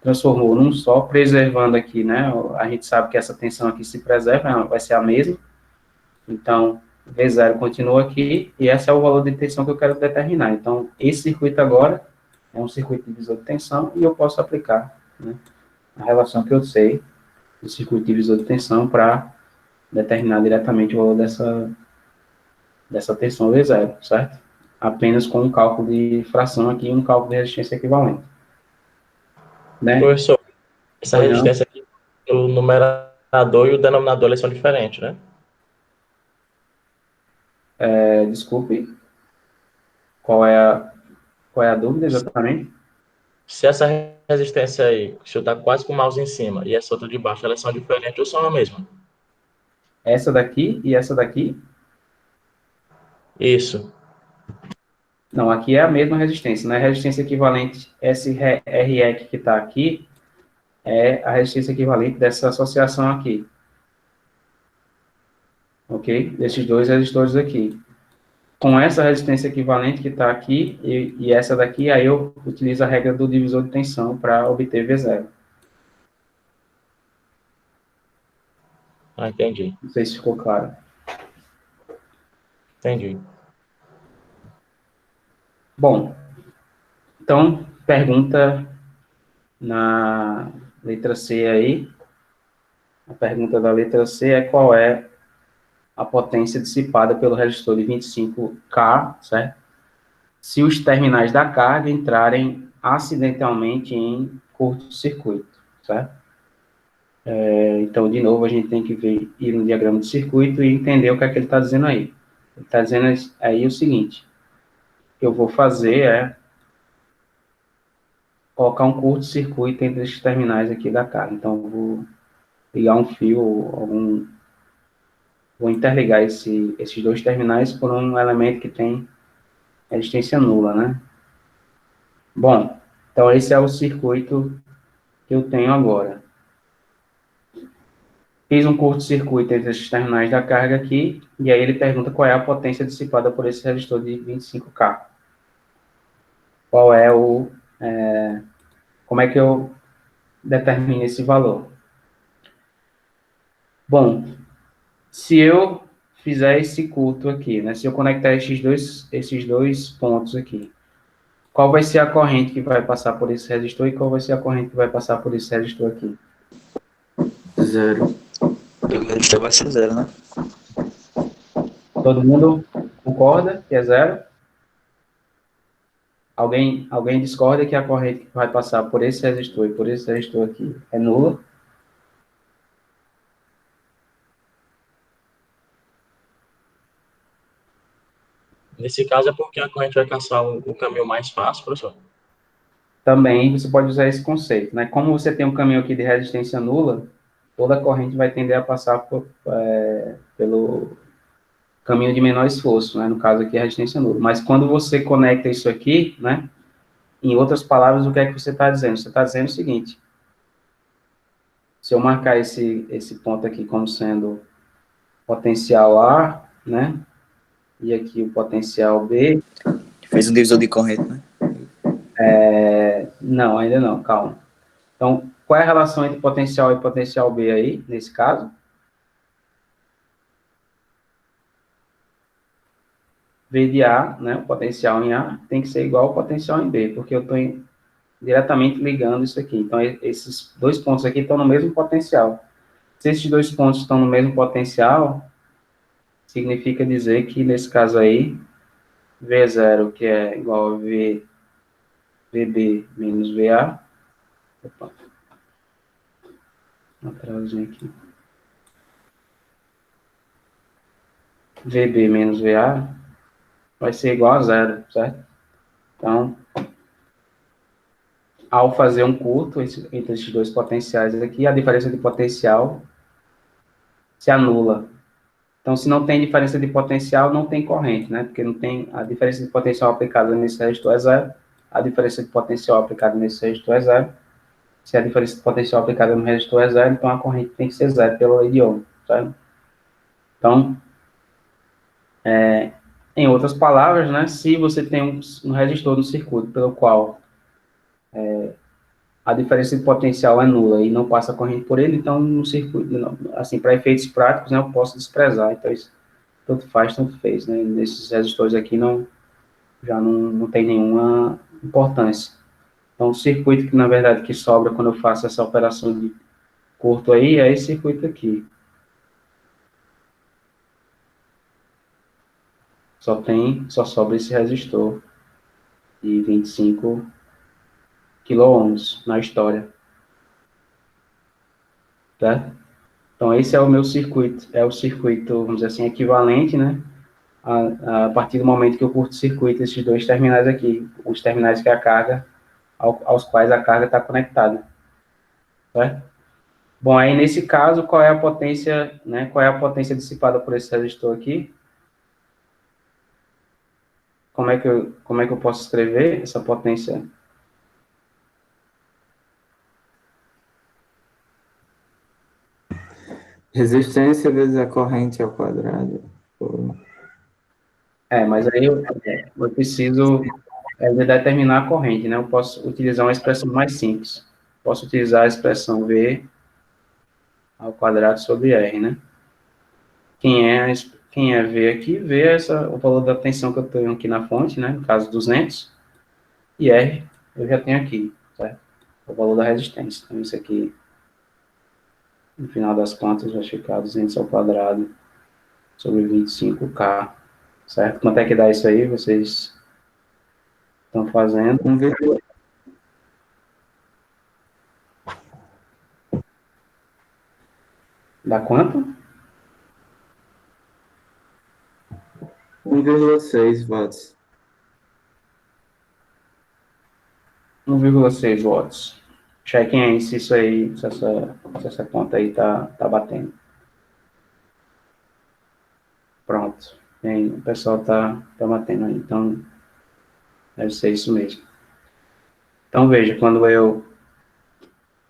transformou num só, preservando aqui, né, a gente sabe que essa tensão aqui se preserva, vai ser a mesma. Então, V0 continua aqui, e esse é o valor de tensão que eu quero determinar. Então, esse circuito agora é um circuito divisor de tensão, e eu posso aplicar, né, a relação que eu sei do circuito divisor de tensão para determinar diretamente o valor dessa tensão V0, certo? Apenas com um cálculo de fração aqui e um cálculo de resistência equivalente. Né? Professor, essa Pois não? resistência aqui, o numerador e o denominador eles são diferentes, né? Desculpe, qual é a dúvida exatamente? Se essa resistência aí, se eu tá quase com o mouse em cima e essa outra de baixo, elas são diferentes ou são a mesma? Essa daqui e essa daqui? Isso. Não, aqui é a mesma resistência, né? A resistência equivalente, esse REC que está aqui, é a resistência equivalente dessa associação aqui. Ok? Desses dois resistores aqui. Com essa resistência equivalente que está aqui e essa daqui, aí eu utilizo a regra do divisor de tensão para obter V0. Ah, entendi. Não sei se ficou claro. Entendi. Bom, então, pergunta na letra C aí. A pergunta da letra C é qual é a potência dissipada pelo resistor de 25K, certo? Se os terminais da carga entrarem acidentalmente em curto-circuito, certo? Então, de novo, a gente tem que ir no diagrama de circuito e entender o que é que ele está dizendo aí. Ele está dizendo aí o seguinte: o que eu vou fazer é colocar um curto-circuito entre esses terminais aqui da carga. Então, eu vou ligar um fio, vou interligar esses dois terminais por um elemento que tem resistência nula, né? Bom, então esse é o circuito que eu tenho agora. Fiz um curto-circuito entre esses terminais da carga aqui, e aí ele pergunta qual é a potência dissipada por esse resistor de 25K. Qual é o... como é que eu determino esse valor? Bom, se eu fizer esse curto aqui, né, se eu conectar esses dois pontos aqui, qual vai ser a corrente que vai passar por esse resistor e qual vai ser a corrente que vai passar por esse resistor aqui? 0. Pelo resistor vai ser 0, né? Todo mundo concorda que é 0? Alguém discorda que a corrente que vai passar por esse resistor e por esse resistor aqui é nula? Nesse caso é porque a corrente vai caçar o caminho mais fácil, professor. Também você pode usar esse conceito, né? Como você tem um caminho aqui de resistência nula, toda a corrente vai tender a passar pelo caminho de menor esforço, né? No caso aqui, a resistência nula. Mas quando você conecta isso aqui, né? Em outras palavras, o que é que você está dizendo? Você está dizendo o seguinte: se eu marcar esse ponto aqui como sendo potencial A, né? E aqui o potencial B. Fez um divisor de corrente, né? Não, ainda não, calma. Então, qual é a relação entre potencial A e potencial B aí, nesse caso? V de A, né, o potencial em A, tem que ser igual ao potencial em B, porque eu estou diretamente ligando isso aqui. Então, esses dois pontos aqui estão no mesmo potencial. Se esses dois pontos estão no mesmo potencial, significa dizer que, nesse caso aí, V0, que é igual a VB menos VA, opa, atrasinho aqui, VB menos VA vai ser igual a 0, certo? Então, ao fazer um curto entre esses dois potenciais aqui, a diferença de potencial se anula. Então, se não tem diferença de potencial, não tem corrente, né? Porque não tem a diferença de potencial aplicada nesse resistor é 0, a diferença de potencial aplicada nesse resistor é 0. Se a diferença de potencial aplicada no resistor é 0, então a corrente tem que ser 0 pela lei de Ohm, certo? Então, em outras palavras, né, se você tem um resistor no circuito pelo qual a diferença de potencial é nula e não passa corrente por ele, então no circuito, assim, para efeitos práticos, né, eu posso desprezar. Então, isso tanto faz, tanto fez, né? Nesses resistores aqui já não tem nenhuma importância. Então, o circuito que, na verdade, que sobra quando eu faço essa operação de curto aí, é esse circuito aqui. Só sobra esse resistor de 25 quiloohms na história. Tá? Então, esse é o meu circuito. É o circuito, vamos dizer assim, equivalente, né? A partir do momento que eu curto-circuito esses dois terminais aqui, os terminais que a carga, aos quais a carga está conectada. Certo? Bom, aí nesse caso, qual é a potência, né? Qual é a potência dissipada por esse resistor aqui? Como é que eu posso escrever essa potência? Resistência vezes a corrente ao quadrado. Mas aí eu preciso determinar a corrente, né? Eu posso utilizar uma expressão mais simples. Posso utilizar a expressão V ao quadrado sobre R, né? Quem é V aqui? V é o valor da tensão que eu tenho aqui na fonte, né? No caso, 200. E R eu já tenho aqui, certo? O valor da resistência. Então, isso aqui, no final das contas, vai ficar 200 ao quadrado sobre 25K, certo? Quanto é que dá isso aí? Vocês estão fazendo? 1,8. Dá quanto? 1,6 watts. 1,6 watts. Chequem aí se isso aí, se essa conta aí tá batendo. Pronto. Bem, o pessoal tá batendo aí. Então, deve ser isso mesmo. Então, veja, quando eu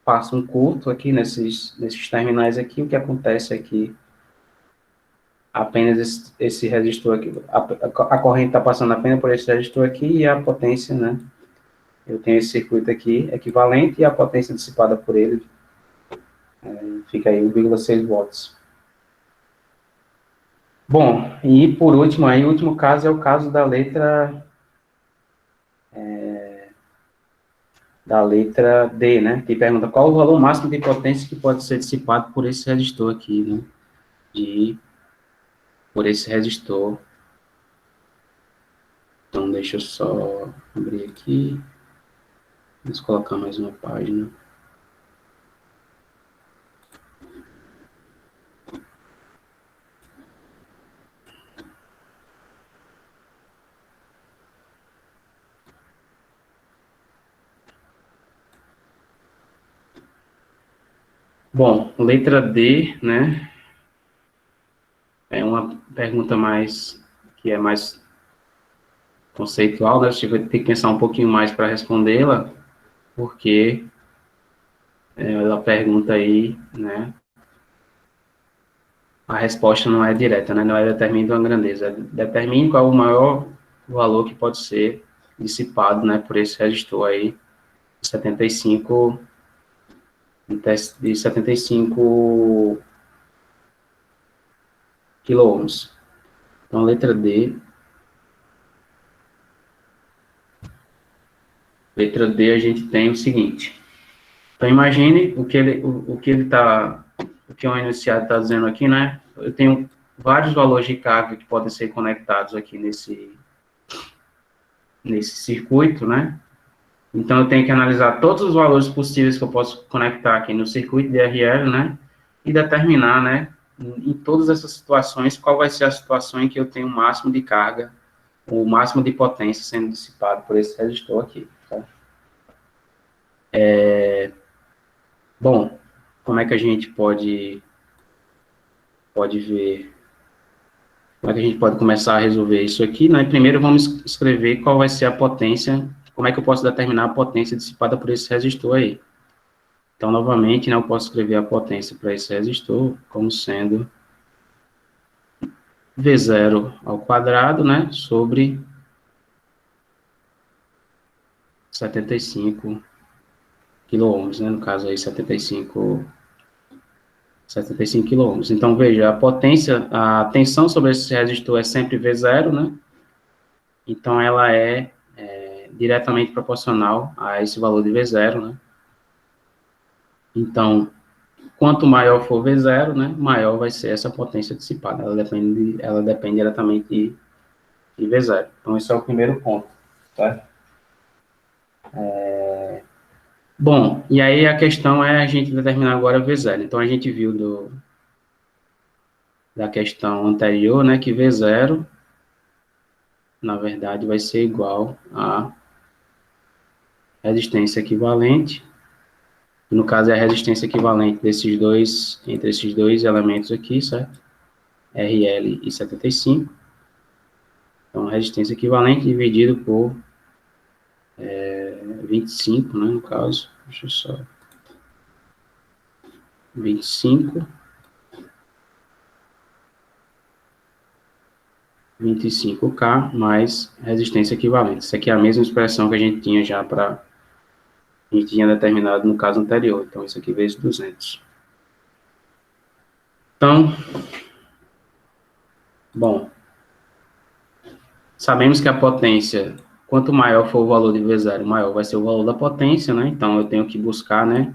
passa um curto aqui nesses terminais aqui, o que acontece é que apenas esse resistor aqui, a corrente está passando apenas por esse resistor aqui e a potência, né? Eu tenho esse circuito aqui equivalente e a potência dissipada por ele fica aí 1,6 watts. Bom, e por último, aí, o último caso é o caso da letra D, né? Que pergunta qual o valor máximo de potência que pode ser dissipado por esse resistor aqui, né? Por esse resistor. Então, deixa eu só abrir aqui. Vamos colocar mais uma página. Bom, letra D, né? É uma pergunta que é mais conceitual, né? Você vai ter que pensar um pouquinho mais para respondê-la, porque ela pergunta aí, né? A resposta não é direta, né? Não é determine uma grandeza. Determine qual é o maior valor que pode ser dissipado, né? Por esse resistor aí, 75 quiloohms. Então, letra D. Letra D, a gente tem o seguinte. Então, imagine o que o enunciado está dizendo aqui, né? Eu tenho vários valores de carga que podem ser conectados aqui nesse circuito, né? Então, eu tenho que analisar todos os valores possíveis que eu posso conectar aqui no circuito de RL, né? E determinar, né? Em todas essas situações, qual vai ser a situação em que eu tenho o máximo de carga, o máximo de potência sendo dissipado por esse resistor aqui, tá? Bom, como é que a gente pode ver, como é que a gente pode começar a resolver isso aqui, né? Primeiro vamos escrever qual vai ser a potência, como é que eu posso determinar a potência dissipada por esse resistor aí. Então, novamente, né, eu posso escrever a potência para esse resistor como sendo V0 ao quadrado, né, sobre 75 quiloohms, né, no caso aí 75 quiloohms. Então, veja, a potência, a tensão sobre esse resistor é sempre V0, né? Então, ela é diretamente proporcional a esse valor de V0, né? Então, quanto maior for V0, né, maior vai ser essa potência dissipada. Ela depende diretamente de V0. Então, esse é o primeiro ponto, tá? Bom, e aí a questão é a gente determinar agora V0. Então, a gente viu da questão anterior, né, que V0, na verdade, vai ser igual a resistência equivalente. No caso, é a resistência equivalente entre esses dois elementos aqui, certo? RL e 75. Então, resistência equivalente dividido por 25, né, no caso. Deixa eu só... 25K mais resistência equivalente. Isso aqui é a mesma expressão que a gente tinha já a gente tinha determinado no caso anterior. Então, isso aqui vezes 200. Então, bom, sabemos que a potência, quanto maior for o valor de V0, maior vai ser o valor da potência, né? Então, eu tenho que buscar, né,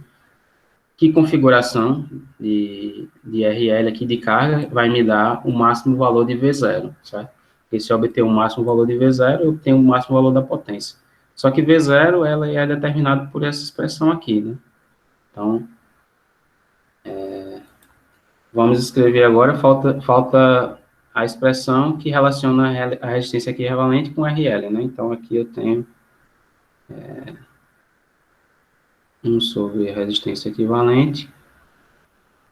que configuração de RL aqui de carga vai me dar o máximo valor de V0, certo? Porque se eu obter o máximo valor de V0, eu tenho o máximo valor da potência. Só que V0, ela é determinada por essa expressão aqui, né? Então, vamos escrever agora, falta a expressão que relaciona a resistência equivalente com RL, né? Então, aqui eu tenho 1 sobre a resistência equivalente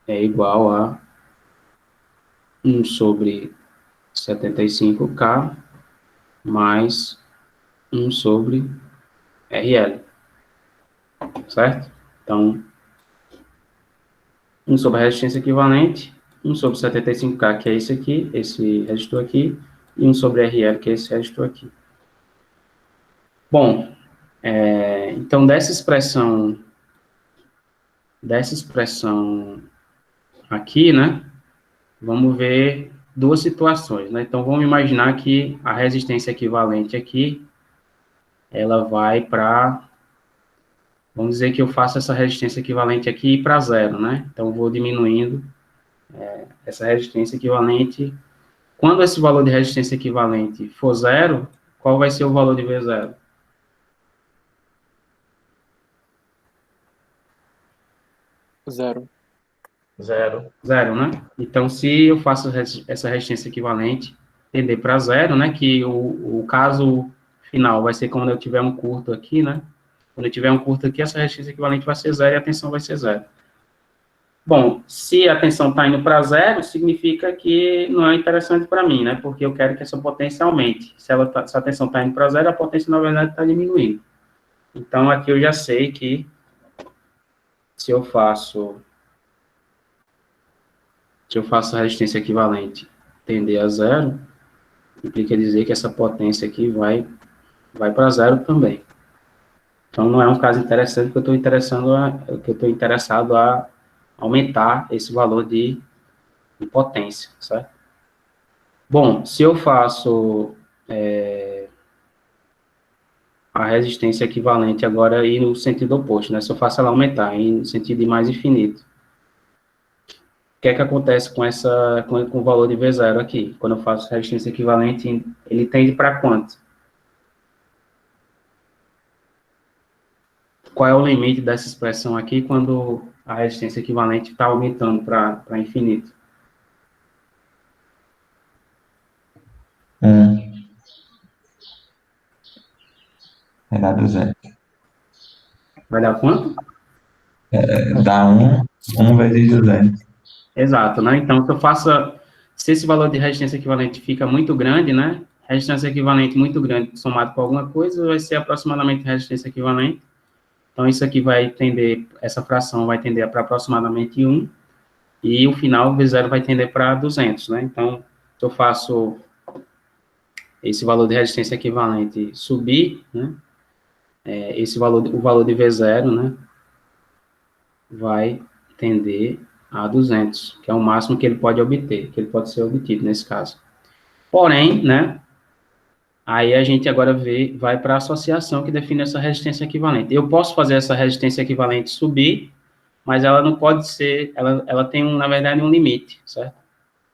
é igual a 1 sobre 75K mais 1 sobre RL, certo? Então, um sobre a resistência equivalente, um sobre 75K, que é esse aqui, esse resistor aqui, e um sobre RL, que é esse resistor aqui. Bom, então dessa expressão aqui, né, vamos ver duas situações, né? Então, vamos imaginar que a resistência equivalente aqui, ela vai para, vamos dizer que eu faço essa resistência equivalente aqui para zero, né? Então, eu vou diminuindo essa resistência equivalente. Quando esse valor de resistência equivalente for zero, qual vai ser o valor de V0? Zero. Zero, né? Então, se eu faço essa resistência equivalente tender para zero, né? Que o caso final vai ser quando eu tiver um curto aqui, né? Quando eu tiver um curto aqui, essa resistência equivalente vai ser zero e a tensão vai ser zero. Bom, se a tensão está indo para zero, significa que não é interessante para mim, né? Porque eu quero que essa potência aumente. Se a tensão está indo para zero, a potência, na verdade, está diminuindo. Então, aqui eu já sei que se eu faço a resistência equivalente tender a zero, implica dizer que essa potência aqui vai para zero também. Então, não é um caso interessante, porque eu estou interessado a aumentar esse valor de potência, certo? Bom, se eu faço a resistência equivalente agora aí no sentido oposto, né? Se eu faço ela aumentar em sentido de mais infinito, o que é que acontece com o valor de V0 aqui? Quando eu faço resistência equivalente, ele tende para quanto? Qual é o limite dessa expressão aqui quando a resistência equivalente está aumentando para infinito? Vai dar 200. Vai dar quanto? Dá 1 vezes 200. Exato, né? Então, se esse valor de resistência equivalente fica muito grande, né? Resistência equivalente muito grande somado com alguma coisa, vai ser aproximadamente resistência equivalente. Então, isso aqui essa fração vai tender para aproximadamente 1, e o final, V0, vai tender para 200, né? Então, se eu faço esse valor de resistência equivalente subir, né? O valor de V0, né? Vai tender a 200, que é o máximo que ele pode obter, que ele pode ser obtido nesse caso. Porém, né? Aí a gente agora vai para a associação que define essa resistência equivalente. Eu posso fazer essa resistência equivalente subir, mas ela não pode ser, ela tem, na verdade, um limite, certo?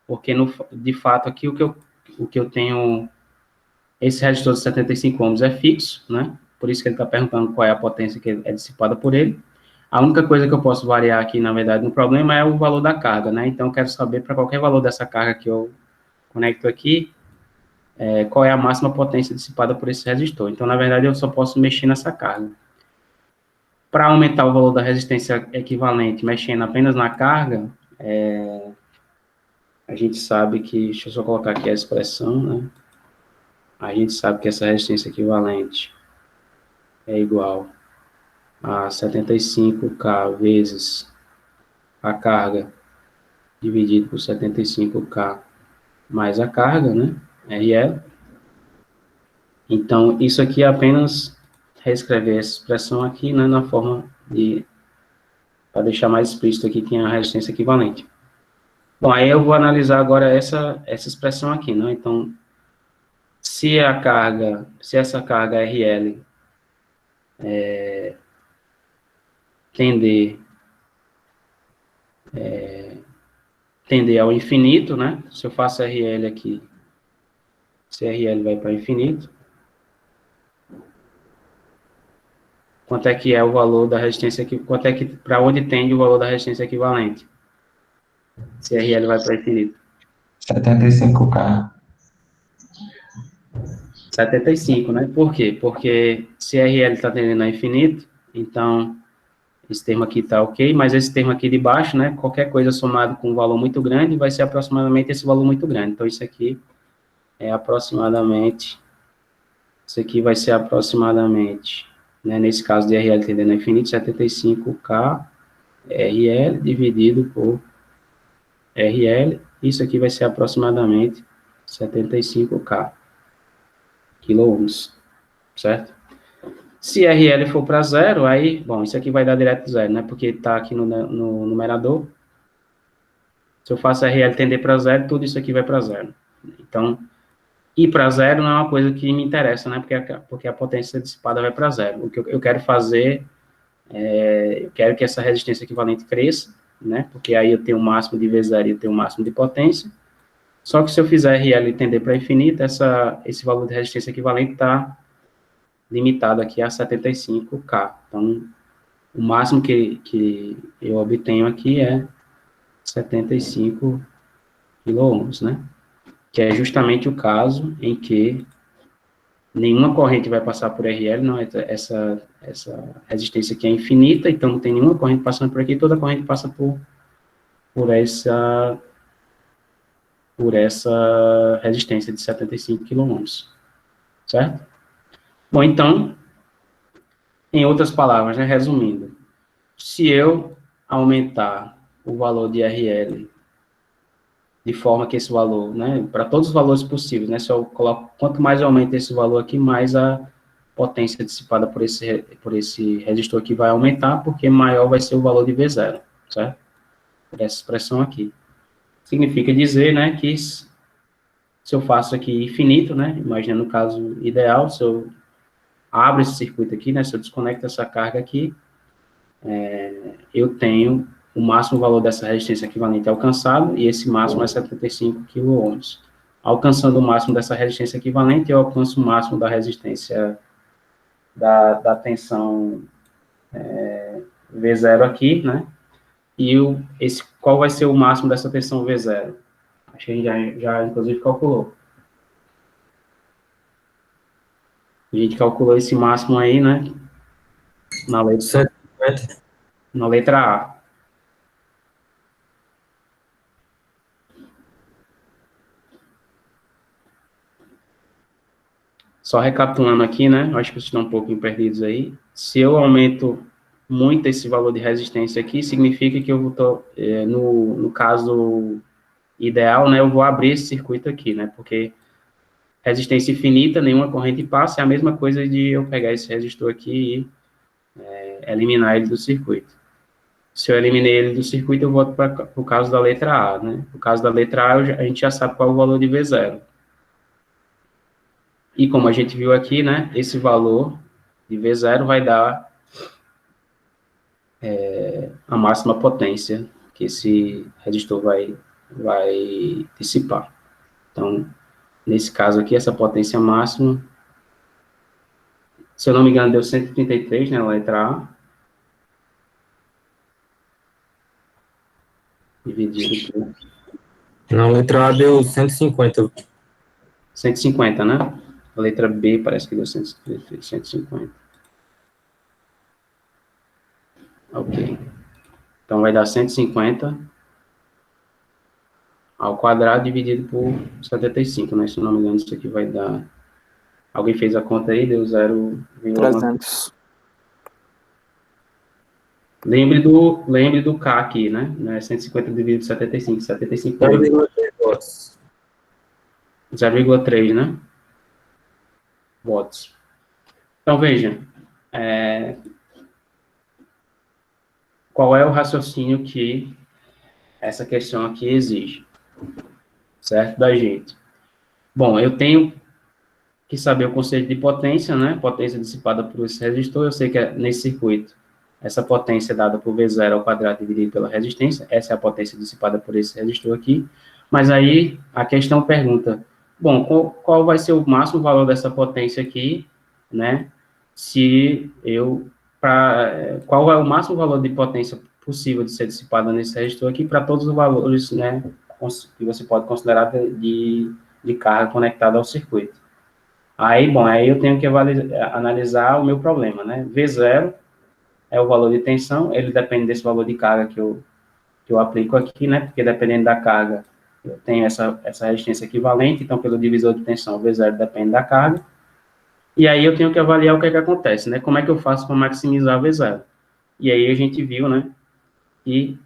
Porque, de fato, aqui o que eu tenho, esse resistor de 75 ohms é fixo, né? Por isso que ele está perguntando qual é a potência que é dissipada por ele. A única coisa que eu posso variar aqui, na verdade, no problema é o valor da carga, né? Então, eu quero saber, para qualquer valor dessa carga que eu conecto aqui, qual é a máxima potência dissipada por esse resistor. Então, na verdade, eu só posso mexer nessa carga. Para aumentar o valor da resistência equivalente, mexendo apenas na carga, a gente sabe que, deixa eu só colocar aqui a expressão, né? A gente sabe que essa resistência equivalente é igual a 75K vezes a carga dividido por 75K mais a carga, né? RL. Então, isso aqui é apenas reescrever essa expressão aqui, né, na forma para deixar mais explícito aqui quem é a resistência equivalente. Bom, aí eu vou analisar agora essa expressão aqui, né? Então, se essa carga RL tender ao infinito, né? Se eu faço RL aqui, se RL vai para infinito, quanto é que é o valor da resistência aqui? Quanto é que, para onde tende o valor da resistência equivalente? Se RL vai para infinito. 75K. 75, né? Por quê? Porque se RL está tendendo a infinito, então esse termo aqui está ok, mas esse termo aqui de baixo, né? Qualquer coisa somado com um valor muito grande vai ser aproximadamente esse valor muito grande. Então, isso aqui é aproximadamente, isso aqui vai ser aproximadamente, né? Nesse caso de RL tendendo a infinito, 75K RL dividido por RL, isso aqui vai ser aproximadamente 75K quiloohms, certo? Se RL for para zero, aí, bom, isso aqui vai dar direto zero, né? Porque está aqui no numerador. Se eu faço RL tender para zero, tudo isso aqui vai para zero. Então, ir para zero não é uma coisa que me interessa, né? Porque a potência dissipada vai para zero. O que eu quero fazer, eu quero que essa resistência equivalente cresça, né? Porque aí eu tenho o máximo de V0 e eu tenho o máximo de potência. Só que se eu fizer RL tender para infinito, esse valor de resistência equivalente está limitado aqui a 75K. Então, o máximo que eu obtenho aqui é 75 quiloohms, né? Que é justamente o caso em que nenhuma corrente vai passar por RL, não, essa resistência aqui é infinita, então não tem nenhuma corrente passando por aqui, toda corrente passa por essa resistência de 75 quiloohms, certo? Bom, então, em outras palavras, né, resumindo, se eu aumentar o valor de RL de forma que esse valor, né, para todos os valores possíveis, né, se eu coloco, quanto mais eu aumento esse valor aqui, mais a potência dissipada por esse resistor aqui vai aumentar, porque maior vai ser o valor de V0, certo? Por essa expressão aqui. Significa dizer, né, que se eu faço aqui infinito, né, imaginando o caso ideal, se eu abro esse circuito aqui, né, se eu desconecto essa carga aqui, eu tenho o máximo valor dessa resistência equivalente alcançado, e esse máximo é 75 quiloohms. Alcançando o máximo dessa resistência equivalente, eu alcanço o máximo da resistência da tensão V0 aqui, né? E qual vai ser o máximo dessa tensão V0? Acho que a gente já inclusive, calculou. A gente calculou esse máximo aí, né? Na letra A. Só recapitulando aqui, né? Acho que vocês estão um pouquinho perdidos aí. Se eu aumento muito esse valor de resistência aqui, significa que eu vou, no caso ideal, né? Eu vou abrir esse circuito aqui, né? Porque resistência infinita, nenhuma corrente passa, é a mesma coisa de eu pegar esse resistor aqui e eliminar ele do circuito. Se eu eliminei ele do circuito, eu volto para o caso da letra A, né? No caso da letra A, a gente já sabe qual é o valor de V0. E como a gente viu aqui, né, esse valor de V0 vai dar a máxima potência que esse resistor vai dissipar. Então, nesse caso aqui, essa potência máxima, se eu não me engano, deu 133, né, a letra A. Dividido por... Na letra A deu 150. 150, né? A letra B parece que deu 150. Ok. Então, vai dar 150 ao quadrado dividido por 75, né? Se não me engano, isso aqui vai dar... Alguém fez a conta aí? Deu 300. Lembre do K aqui, né? 150 dividido por 75. 75 0,3 watts. 0,3, né? Watts. Então, veja, qual é o raciocínio que essa questão aqui exige, certo? Da gente. Bom, eu tenho que saber o conceito de potência, né? Potência dissipada por esse resistor. Eu sei que nesse circuito, essa potência é dada por V0 ao quadrado dividido pela resistência. Essa é a potência dissipada por esse resistor aqui. Mas aí, a questão pergunta, bom, qual vai ser o máximo valor dessa potência aqui, né? Qual é o máximo valor de potência possível de ser dissipada nesse resistor aqui para todos os valores, né, que você pode considerar de carga conectada ao circuito. Aí, bom, aí eu tenho que analisar o meu problema, né? V0 é o valor de tensão, ele depende desse valor de carga que eu aplico aqui, né? Porque dependendo da carga, eu tenho essa resistência equivalente, então pelo divisor de tensão, V0 depende da carga. E aí eu tenho que avaliar o que é que acontece, né? Como é que eu faço para maximizar V0? E aí a gente viu, né, e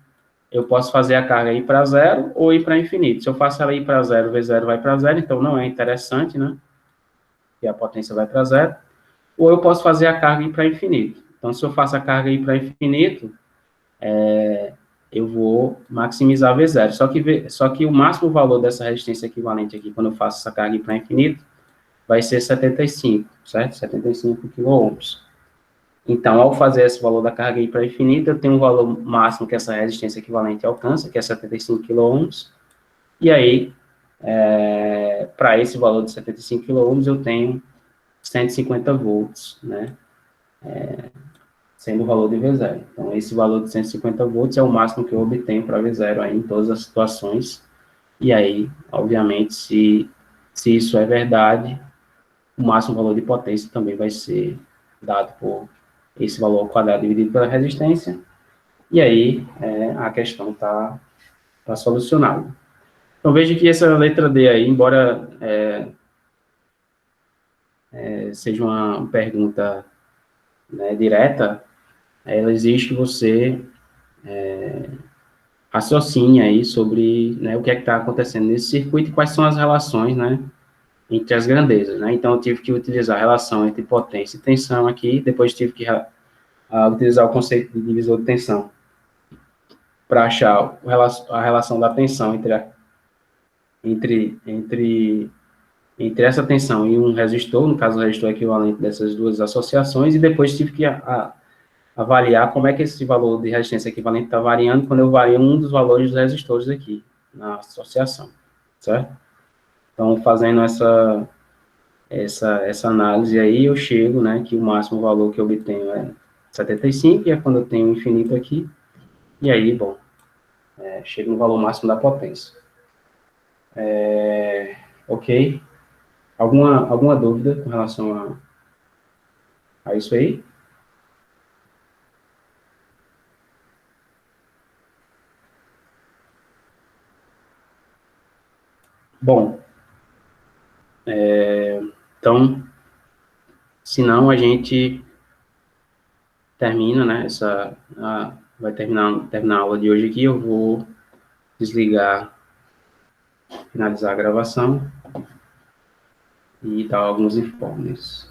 eu posso fazer a carga ir para zero ou ir para infinito. Se eu faço ela ir para zero, V0 vai para zero, então não é interessante, né? E a potência vai para zero. Ou eu posso fazer a carga ir para infinito. Então, se eu faço a carga ir para infinito, eu vou maximizar V0. Só que o máximo valor dessa resistência equivalente aqui, quando eu faço essa carga ir para infinito, vai ser 75, certo? 75 kΩ. Então, ao fazer esse valor da carga ir para infinito, eu tenho um valor máximo que essa resistência equivalente alcança, que é 75 kΩ. E aí, para esse valor de 75 kΩ, eu tenho 150 volts, né? Sendo o valor de V0. Então, esse valor de 150 volts é o máximo que eu obtenho para V0 aí em todas as situações. E aí, obviamente, se isso é verdade, o máximo valor de potência também vai ser dado por esse valor ao quadrado dividido pela resistência. E aí, a questão está solucionada. Então, veja que essa letra D aí, embora seja uma pergunta, né, direta, ela exige que você raciocine aí sobre, né, o que é que está acontecendo nesse circuito e quais são as relações, né, entre as grandezas, né? Então, eu tive que utilizar a relação entre potência e tensão aqui, depois tive que utilizar o conceito de divisor de tensão para achar a relação da tensão entre essa tensão e um resistor, no caso, o resistor é equivalente dessas duas associações, e depois tive que avaliar como é que esse valor de resistência equivalente está variando quando eu vario um dos valores dos resistores aqui, na associação, certo? Então, fazendo essa análise aí, eu chego, né, que o máximo valor que eu obtenho é 75, e é quando eu tenho um infinito aqui, e aí, bom, chego no valor máximo da potência. Ok? Alguma dúvida com relação a isso aí? Bom, então, se não, a gente termina, né, vai terminar a aula de hoje aqui, eu vou desligar, finalizar a gravação e dar alguns informes.